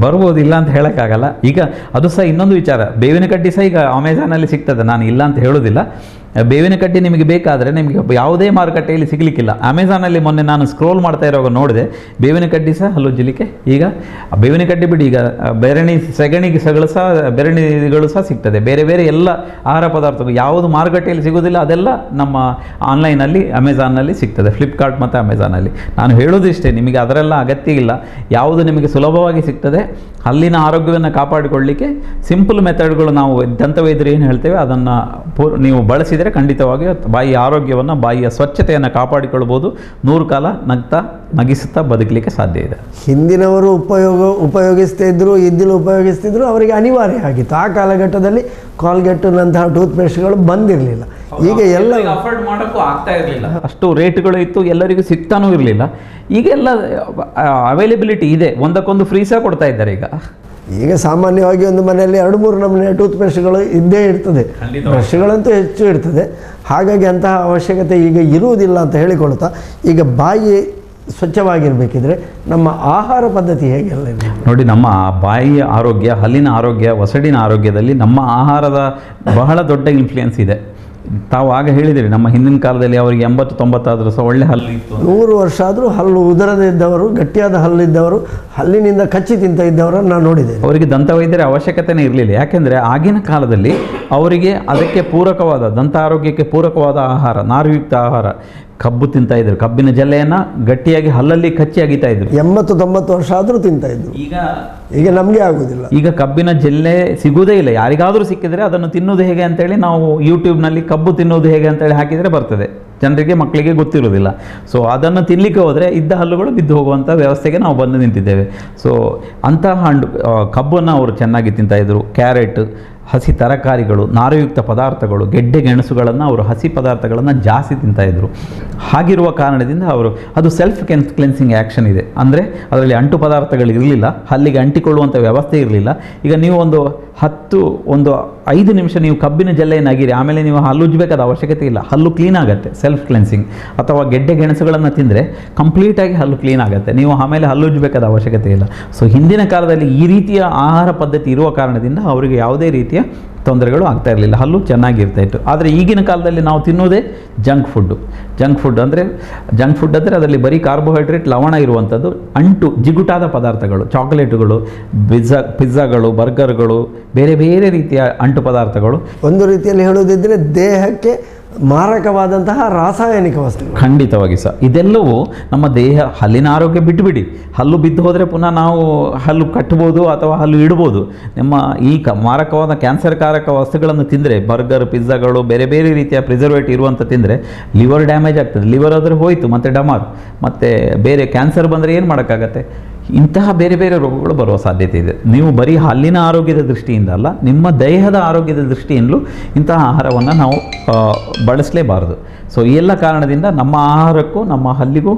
ಬರ್ಬೋದು, ಇಲ್ಲ ಅಂತ ಹೇಳೋಕ್ಕಾಗಲ್ಲ. ಈಗ ಅದು ಸಹ ಇನ್ನೊಂದು ವಿಚಾರ, ಬೇವಿನ ಕಡ್ಡಿ ಸಹ ಈಗ ಅಮೆಝಾನಲ್ಲಿ ಸಿಗ್ತದೆ, ನಾನು ಇಲ್ಲ ಅಂತ ಹೇಳೋದಿಲ್ಲ. ಬೇವಿನ ಕಡ್ಡಿ ನಿಮಗೆ ಬೇಕಾದರೆ ನಿಮಗೆ ಯಾವುದೇ ಮಾರುಕಟ್ಟೆಯಲ್ಲಿ ಸಿಗಲಿಕ್ಕಿಲ್ಲ. ಅಮೆಝಾನಲ್ಲಿ ಮೊನ್ನೆ ನಾನು ಸ್ಕ್ರೋಲ್ ಮಾಡ್ತಾ ಇರುವಾಗ ನೋಡಿದೆ, ಬೇವಿನ ಕಡ್ಡಿ ಸಹ ಹಲ್ಲುಜ್ಜಲಿಕ್ಕೆ ಈಗ ಬೇವಿನ ಕಡ್ಡಿ ಬಿಡಿ, ಈಗ ಸೆಗಣಿಗಳು ಸಹ ಸಿಗ್ತದೆ. ಬೇರೆ ಬೇರೆ ಎಲ್ಲ ಆಹಾರ ಪದಾರ್ಥಗಳು ಯಾವುದು ಮಾರುಕಟ್ಟೆಯಲ್ಲಿ ಸಿಗೋದಿಲ್ಲ ಅದೆಲ್ಲ ನಮ್ಮ ಆನ್ಲೈನಲ್ಲಿ ಅಮೆಝಾನ್ನಲ್ಲಿ ಸಿಗ್ತದೆ, ಫ್ಲಿಪ್ಕಾರ್ಟ್ ಮತ್ತು ಅಮೆಝಾನಲ್ಲಿ. ನಾನು ಹೇಳೋದಿಷ್ಟೇ, ನಿಮಗೆ ಅದರೆಲ್ಲ ಅಗತ್ಯ ಇಲ್ಲ. ಯಾವುದು ನಿಮಗೆ ಸುಲಭವಾಗಿ ಸಿಗ್ತದೆ, ಹಲ್ಲಿನ ಆರೋಗ್ಯವನ್ನು ಕಾಪಾಡಿಕೊಳ್ಳಲಿಕ್ಕೆ ಸಿಂಪಲ್ ಮೆಥಡ್ಗಳು ನಾವು ದಂತವೈದ್ಯರು ಏನು ಹೇಳ್ತೇವೆ ಅದನ್ನು ನೀವು ಬಳಸಿದರೆ ಖಂಡಿತವಾಗಿ ಬಾಯಿಯ ಆರೋಗ್ಯವನ್ನು, ಬಾಯಿಯ ಸ್ವಚ್ಛತೆಯನ್ನು ಕಾಪಾಡಿಕೊಳ್ಬೋದು. 100 ಕಾಲ ನಗಿಸುತ್ತಾ ಬದುಕಲಿಕ್ಕೆ ಸಾಧ್ಯ ಇದೆ. ಹಿಂದಿನವರು ಉಪಯೋಗಿಸ್ತಾ ಇದ್ರು, ಇದ್ದಿಲು ಉಪಯೋಗಿಸ್ತಿದ್ರು, ಅವರಿಗೆ ಅನಿವಾರ್ಯ ಆಗಿತ್ತು. ಆ ಕಾಲಘಟ್ಟದಲ್ಲಿ ಕಾಲ್ಗೆಟ್ನಂತಹ ಟೂತ್ಪೇಸ್ಟ್ಗಳು ಬಂದಿರಲಿಲ್ಲ. ಈಗ ಎಲ್ಲ ಅಫೋರ್ಡ್ ಮಾಡೋಕ್ಕೂ ಆಗ್ತಾ ಇರಲಿಲ್ಲ, ಅಷ್ಟು ರೇಟ್ಗಳು ಇತ್ತು, ಎಲ್ಲರಿಗೂ ಸಿಗ್ತಾನೂ ಇರಲಿಲ್ಲ. ಈಗೆಲ್ಲ ಅವೈಲೇಬಿಲಿಟಿ ಇದೆ, ಒಂದಕ್ಕೊಂದು ಫ್ರೀ ಸಹ ಕೊಡ್ತಾ ಇದ್ದಾರೆ. ಈಗ ಸಾಮಾನ್ಯವಾಗಿ ಒಂದು ಮನೆಯಲ್ಲಿ 2-3 ನಮೂನೆಯ ಟೂತ್ಪೇಸ್ಟ್ಗಳು ಇದ್ದೇ ಇರ್ತದೆ, ಬ್ರಷ್ಗಳಂತೂ ಹೆಚ್ಚು ಇರ್ತದೆ. ಹಾಗಾಗಿ ಅಂತಹ ಅವಶ್ಯಕತೆ ಈಗ ಇರುವುದಿಲ್ಲ ಅಂತ ಹೇಳಿಕೊಳ್ತಾ, ಈಗ ಬಾಯಿ ಸ್ವಚ್ಛವಾಗಿರಬೇಕಿದ್ರೆ ನಮ್ಮ ಆಹಾರ ಪದ್ಧತಿ ಹೇಗೆಲ್ಲ ಇದೆ ನೋಡಿ. ನಮ್ಮ ಬಾಯಿಯ ಆರೋಗ್ಯ, ಹಲ್ಲಿನ ಆರೋಗ್ಯ, ಒಸಡಿನ ಆರೋಗ್ಯದಲ್ಲಿ ನಮ್ಮ ಆಹಾರದ ಬಹಳ ದೊಡ್ಡ ಇನ್ಫ್ಲುಯೆನ್ಸ್ ಇದೆ. ತಾವು ಆಗ ಹೇಳಿದಿರಿ, ನಮ್ಮ ಹಿಂದಿನ ಕಾಲದಲ್ಲಿ ಅವರಿಗೆ 80-90 ಆದರೂ ಸಹ ಒಳ್ಳೆ ಹಲ್ಲು ಇತ್ತು. 100 ವರ್ಷ ಆದರೂ ಹಲ್ಲು ಉದರದೇ ಇದ್ದವರು, ಗಟ್ಟಿಯಾದ ಹಲ್ಲಿದ್ದವರು, ಹಲ್ಲಿನಿಂದ ಕಚ್ಚಿ ತಿಂತ ಇದ್ದವರನ್ನು ನಾನು ನೋಡಿದೆ. ಅವರಿಗೆ ದಂತವೈದ್ಯರ ಅವಶ್ಯಕತೆನೇ ಇರಲಿಲ್ಲ. ಯಾಕೆಂದರೆ ಆಗಿನ ಕಾಲದಲ್ಲಿ ಅವರಿಗೆ ಅದಕ್ಕೆ ಪೂರಕವಾದ, ದಂತ ಆರೋಗ್ಯಕ್ಕೆ ಪೂರಕವಾದ ಆಹಾರ, ನಾರುಯುಕ್ತ ಆಹಾರ, ಕಬ್ಬು ತಿಂತಾಯಿದ್ರು. ಕಬ್ಬಿನ ಜಲ್ಲೆಯನ್ನು ಗಟ್ಟಿಯಾಗಿ ಹಲ್ಲಲ್ಲಿ ಕಚ್ಚಿ ಅಗಿತಾ ಇದ್ರು. 80-90 ವರ್ಷ ಆದರೂ ತಿಂತಾಯಿದ್ರು. ಈಗ ನಮಗೆ ಆಗೋದಿಲ್ಲ. ಈಗ ಕಬ್ಬಿನ ಜಲ್ಲೆ ಸಿಗುವುದೇ ಇಲ್ಲ. ಯಾರಿಗಾದರೂ ಸಿಕ್ಕಿದರೆ ಅದನ್ನು ತಿನ್ನುವುದು ಹೇಗೆ ಅಂತೇಳಿ ನಾವು ಯೂಟ್ಯೂಬ್ನಲ್ಲಿ ಕಬ್ಬು ತಿನ್ನುವುದು ಹೇಗೆ ಅಂತೇಳಿ ಹಾಕಿದರೆ ಬರ್ತದೆ. ಜನರಿಗೆ, ಮಕ್ಕಳಿಗೆ ಗೊತ್ತಿರೋದಿಲ್ಲ. ಸೊ ಅದನ್ನು ತಿನ್ನಲಿಕ್ಕೆ ಹೋದರೆ ಇದ್ದ ಹಲ್ಲುಗಳು ಬಿದ್ದು ಹೋಗುವಂಥ ವ್ಯವಸ್ಥೆಗೆ ನಾವು ಬಂದು ನಿಂತಿದ್ದೇವೆ. ಸೊ ಅಂತಹ ಕಬ್ಬನ್ನು ಅವರು ಚೆನ್ನಾಗಿ ತಿಂತಾಯಿದ್ರು. ಕ್ಯಾರೆಟ್, ಹಸಿ ತರಕಾರಿಗಳು, ನಾರುಯುಕ್ತ ಪದಾರ್ಥಗಳು, ಗೆಡ್ಡೆ ಗೆಣಸುಗಳನ್ನು ಅವರು ಹಸಿ ಪದಾರ್ಥಗಳನ್ನು ಜಾಸ್ತಿ ತಿಂತಾಯಿದ್ರು. ಹಾಗಿರುವ ಕಾರಣದಿಂದ ಅವರು ಅದು ಸೆಲ್ಫ್ ಕ್ಲೆನ್ಸಿಂಗ್ ಆ್ಯಕ್ಷನ್ ಇದೆ. ಅಂದರೆ ಅದರಲ್ಲಿ ಅಂಟು ಪದಾರ್ಥಗಳು ಇರಲಿಲ್ಲ, ಹಲ್ಲಿಗೆ ಅಂಟಿಕೊಳ್ಳುವಂಥ ವ್ಯವಸ್ಥೆ ಇರಲಿಲ್ಲ. ಈಗ ನೀವು ಒಂದು 5 ನಿಮಿಷ ನೀವು ಕಬ್ಬಿನ ಜಲ್ಲೆಯನ್ನು ಅಗಿರಿ, ಆಮೇಲೆ ನೀವು ಹಲ್ಲು ಉಜ್ಜಬೇಕಾದ ಅವಶ್ಯಕತೆ ಇಲ್ಲ, ಹಲ್ಲು ಕ್ಲೀನ್ ಆಗುತ್ತೆ. Self cleansing. ಅಥವಾ ಗೆಡ್ಡೆ ಗೆಣಸುಗಳನ್ನು ತಿಂದರೆ ಕಂಪ್ಲೀಟಾಗಿ ಹಲ್ಲು ಕ್ಲೀನ್ ಆಗುತ್ತೆ, ನೀವು ಆಮೇಲೆ ಹಲ್ಲು ಉಜ್ಜಬೇಕಾದ ಅವಶ್ಯಕತೆ ಇಲ್ಲ. ಸೊ ಹಿಂದಿನ ಕಾಲದಲ್ಲಿ ಈ ರೀತಿಯ ಆಹಾರ ಪದ್ಧತಿ ಇರುವ ಕಾರಣದಿಂದ ಅವರಿಗೆ ಯಾವುದೇ ರೀತಿಯ ತೊಂದರೆಗಳು ಆಗ್ತಾ ಇರಲಿಲ್ಲ, ಹಲ್ಲು ಚೆನ್ನಾಗಿರ್ತಾ ಇತ್ತು. ಆದರೆ ಈಗಿನ ಕಾಲದಲ್ಲಿ ನಾವು ತಿನ್ನೋದೇ ಜಂಕ್ ಫುಡ್ ಅಂದರೆ ಅದರಲ್ಲಿ ಬರೀ ಕಾರ್ಬೋಹೈಡ್ರೇಟ್, ಲವಣ ಇರುವಂಥದ್ದು, ಜಿಗುಟಾದ ಪದಾರ್ಥಗಳು, ಚಾಕ್ಲೇಟುಗಳು, ಪಿಜ್ಜಾಗಳು, ಬರ್ಗರ್ಗಳು, ಬೇರೆ ಬೇರೆ ರೀತಿಯ ಅಂಟು ಪದಾರ್ಥಗಳು. ಒಂದು ರೀತಿಯಲ್ಲಿ ಹೇಳುವುದಿದ್ದರೆ ದೇಹಕ್ಕೆ ಮಾರಕವಾದಂತಹ ರಾಸಾಯನಿಕ ವಸ್ತುಗಳು. ಖಂಡಿತವಾಗಿ ಸಹ ಇದೆಲ್ಲವೂ ನಮ್ಮ ದೇಹ, ಹಲ್ಲಿನ ಆರೋಗ್ಯ ಬಿಟ್ಟುಬಿಡಿ, ಹಲ್ಲು ಬಿದ್ದು ಹೋದರೆ ಪುನಃ ನಾವು ಹಲ್ಲು ಕಟ್ಬೋದು ಅಥವಾ ಹಲ್ಲು ಇಡ್ಬೋದು. ನಮ್ಮ ಈ ಮಾರಕವಾದ ಕ್ಯಾನ್ಸರ್ಕಾರಕ ವಸ್ತುಗಳನ್ನು ತಿಂದರೆ, ಬರ್ಗರ್, ಪಿಜ್ಜಾಗಳು, ಬೇರೆ ಬೇರೆ ರೀತಿಯ ಪ್ರಿಸರ್ವೇಟಿವ್ ಇರುವಂಥ ತಿಂದರೆ ಲಿವರ್ ಡ್ಯಾಮೇಜ್ ಆಗ್ತದೆ. ಲಿವರ್ ಆದರೆ ಹೋಯಿತು, ಮತ್ತು ಡಮಾರ್, ಮತ್ತು ಬೇರೆ ಕ್ಯಾನ್ಸರ್ ಬಂದರೆ ಏನು ಮಾಡೋಕ್ಕಾಗತ್ತೆ? ಇಂತಹ ಬೇರೆ ಬೇರೆ ರೋಗಗಳು ಬರುವ ಸಾಧ್ಯತೆ ಇದೆ. ನೀವು ಬರೀ ಹಲ್ಲಿನ ಆರೋಗ್ಯದ ದೃಷ್ಟಿಯಿಂದ ಅಲ್ಲ, ನಿಮ್ಮ ದೇಹದ ಆರೋಗ್ಯದ ದೃಷ್ಟಿಯಿಂದಲೂ ಇಂತಹ ಆಹಾರವನ್ನು ನಾವು ಬಳಸಲೇಬಾರದು. ಸೊ ಈ ಎಲ್ಲ ಕಾರಣದಿಂದ ನಮ್ಮ ಆಹಾರಕ್ಕೂ ನಮ್ಮ ಹಲ್ಲಿಗೂ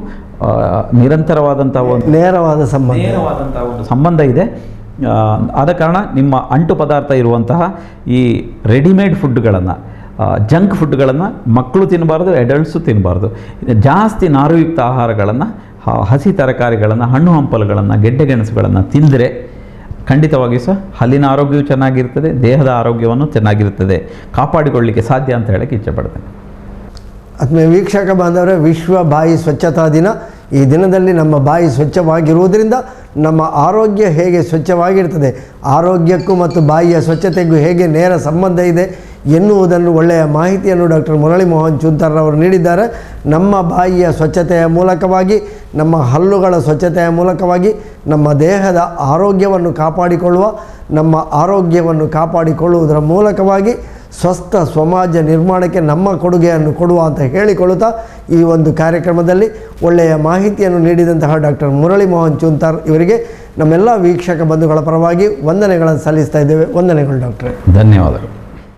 ನೇರವಾದಂಥ ಒಂದು ಸಂಬಂಧ ಇದೆ. ಆದ ಕಾರಣ ನಿಮ್ಮ ಅಂಟು ಪದಾರ್ಥ ಇರುವಂತಹ ಈ ರೆಡಿಮೇಡ್ ಫುಡ್ಗಳನ್ನು, ಜಂಕ್ ಫುಡ್ಗಳನ್ನು ಮಕ್ಕಳು ತಿನ್ನಬಾರ್ದು, ಅಡಲ್ಟ್ಸು ತಿನ್ನಬಾರ್ದು. ಜಾಸ್ತಿ ನಾರುಯುಕ್ತ ಆಹಾರಗಳನ್ನು, ಹಸಿ ತರಕಾರಿಗಳನ್ನು, ಹಣ್ಣು ಹಂಪಲುಗಳನ್ನು, ಗೆಡ್ಡೆ ಗೆಣಸುಗಳನ್ನು ತಿಂದರೆ ಖಂಡಿತವಾಗಿಯೂ ಸಹ ಹಲ್ಲಿನ ಆರೋಗ್ಯವು ಚೆನ್ನಾಗಿರ್ತದೆ, ದೇಹದ ಆರೋಗ್ಯವನ್ನು ಚೆನ್ನಾಗಿರ್ತದೆ, ಕಾಪಾಡಿಕೊಳ್ಳಲಿಕ್ಕೆ ಸಾಧ್ಯ ಅಂತ ಹೇಳಕ್ಕೆ ಇಚ್ಛೆಪಡ್ತೇನೆ. ಆತ್ಮೀಯ ವೀಕ್ಷಕ ಬಾಂಧವರೇ, ವಿಶ್ವ ಬಾಯಿ ಸ್ವಚ್ಛತಾ ದಿನ. ಈ ದಿನದಲ್ಲಿ ನಮ್ಮ ಬಾಯಿ ಸ್ವಚ್ಛವಾಗಿರುವುದರಿಂದ ನಮ್ಮ ಆರೋಗ್ಯ ಹೇಗೆ ಸ್ವಚ್ಛವಾಗಿರ್ತದೆ, ಆರೋಗ್ಯಕ್ಕೂ ಮತ್ತು ಬಾಯಿಯ ಸ್ವಚ್ಛತೆಗೂ ಹೇಗೆ ನೇರ ಸಂಬಂಧ ಇದೆ ಎನ್ನುವುದನ್ನು ಒಳ್ಳೆಯ ಮಾಹಿತಿಯನ್ನು ಡಾಕ್ಟರ್ ಮುರಳಿ ಮೋಹನ್ ಚೂಂತಾರ್ರವರು ನೀಡಿದ್ದಾರೆ. ನಮ್ಮ ಬಾಯಿಯ ಸ್ವಚ್ಛತೆಯ ಮೂಲಕವಾಗಿ, ನಮ್ಮ ಹಲ್ಲುಗಳ ಸ್ವಚ್ಛತೆಯ ಮೂಲಕವಾಗಿ ನಮ್ಮ ದೇಹದ ಆರೋಗ್ಯವನ್ನು ಕಾಪಾಡಿಕೊಳ್ಳುವುದರ ಮೂಲಕವಾಗಿ ಸ್ವಸ್ಥ ಸಮಾಜ ನಿರ್ಮಾಣಕ್ಕೆ ನಮ್ಮ ಕೊಡುಗೆಯನ್ನು ಕೊಡುವ ಅಂತ ಹೇಳಿಕೊಳ್ಳುತ್ತಾ ಈ ಒಂದು ಕಾರ್ಯಕ್ರಮದಲ್ಲಿ ಒಳ್ಳೆಯ ಮಾಹಿತಿಯನ್ನು ನೀಡಿದಂತಹ ಡಾಕ್ಟರ್ ಮುರಳಿ ಮೋಹನ್ ಚೂಂತಾರ್ ಇವರಿಗೆ ನಮ್ಮೆಲ್ಲ ವೀಕ್ಷಕ ಬಂಧುಗಳ ಪರವಾಗಿ ವಂದನೆಗಳನ್ನು ಸಲ್ಲಿಸ್ತಾ ಇದ್ದೇವೆ. ವಂದನೆಗಳು ಡಾಕ್ಟ್ರೇ. ಧನ್ಯವಾದಗಳು.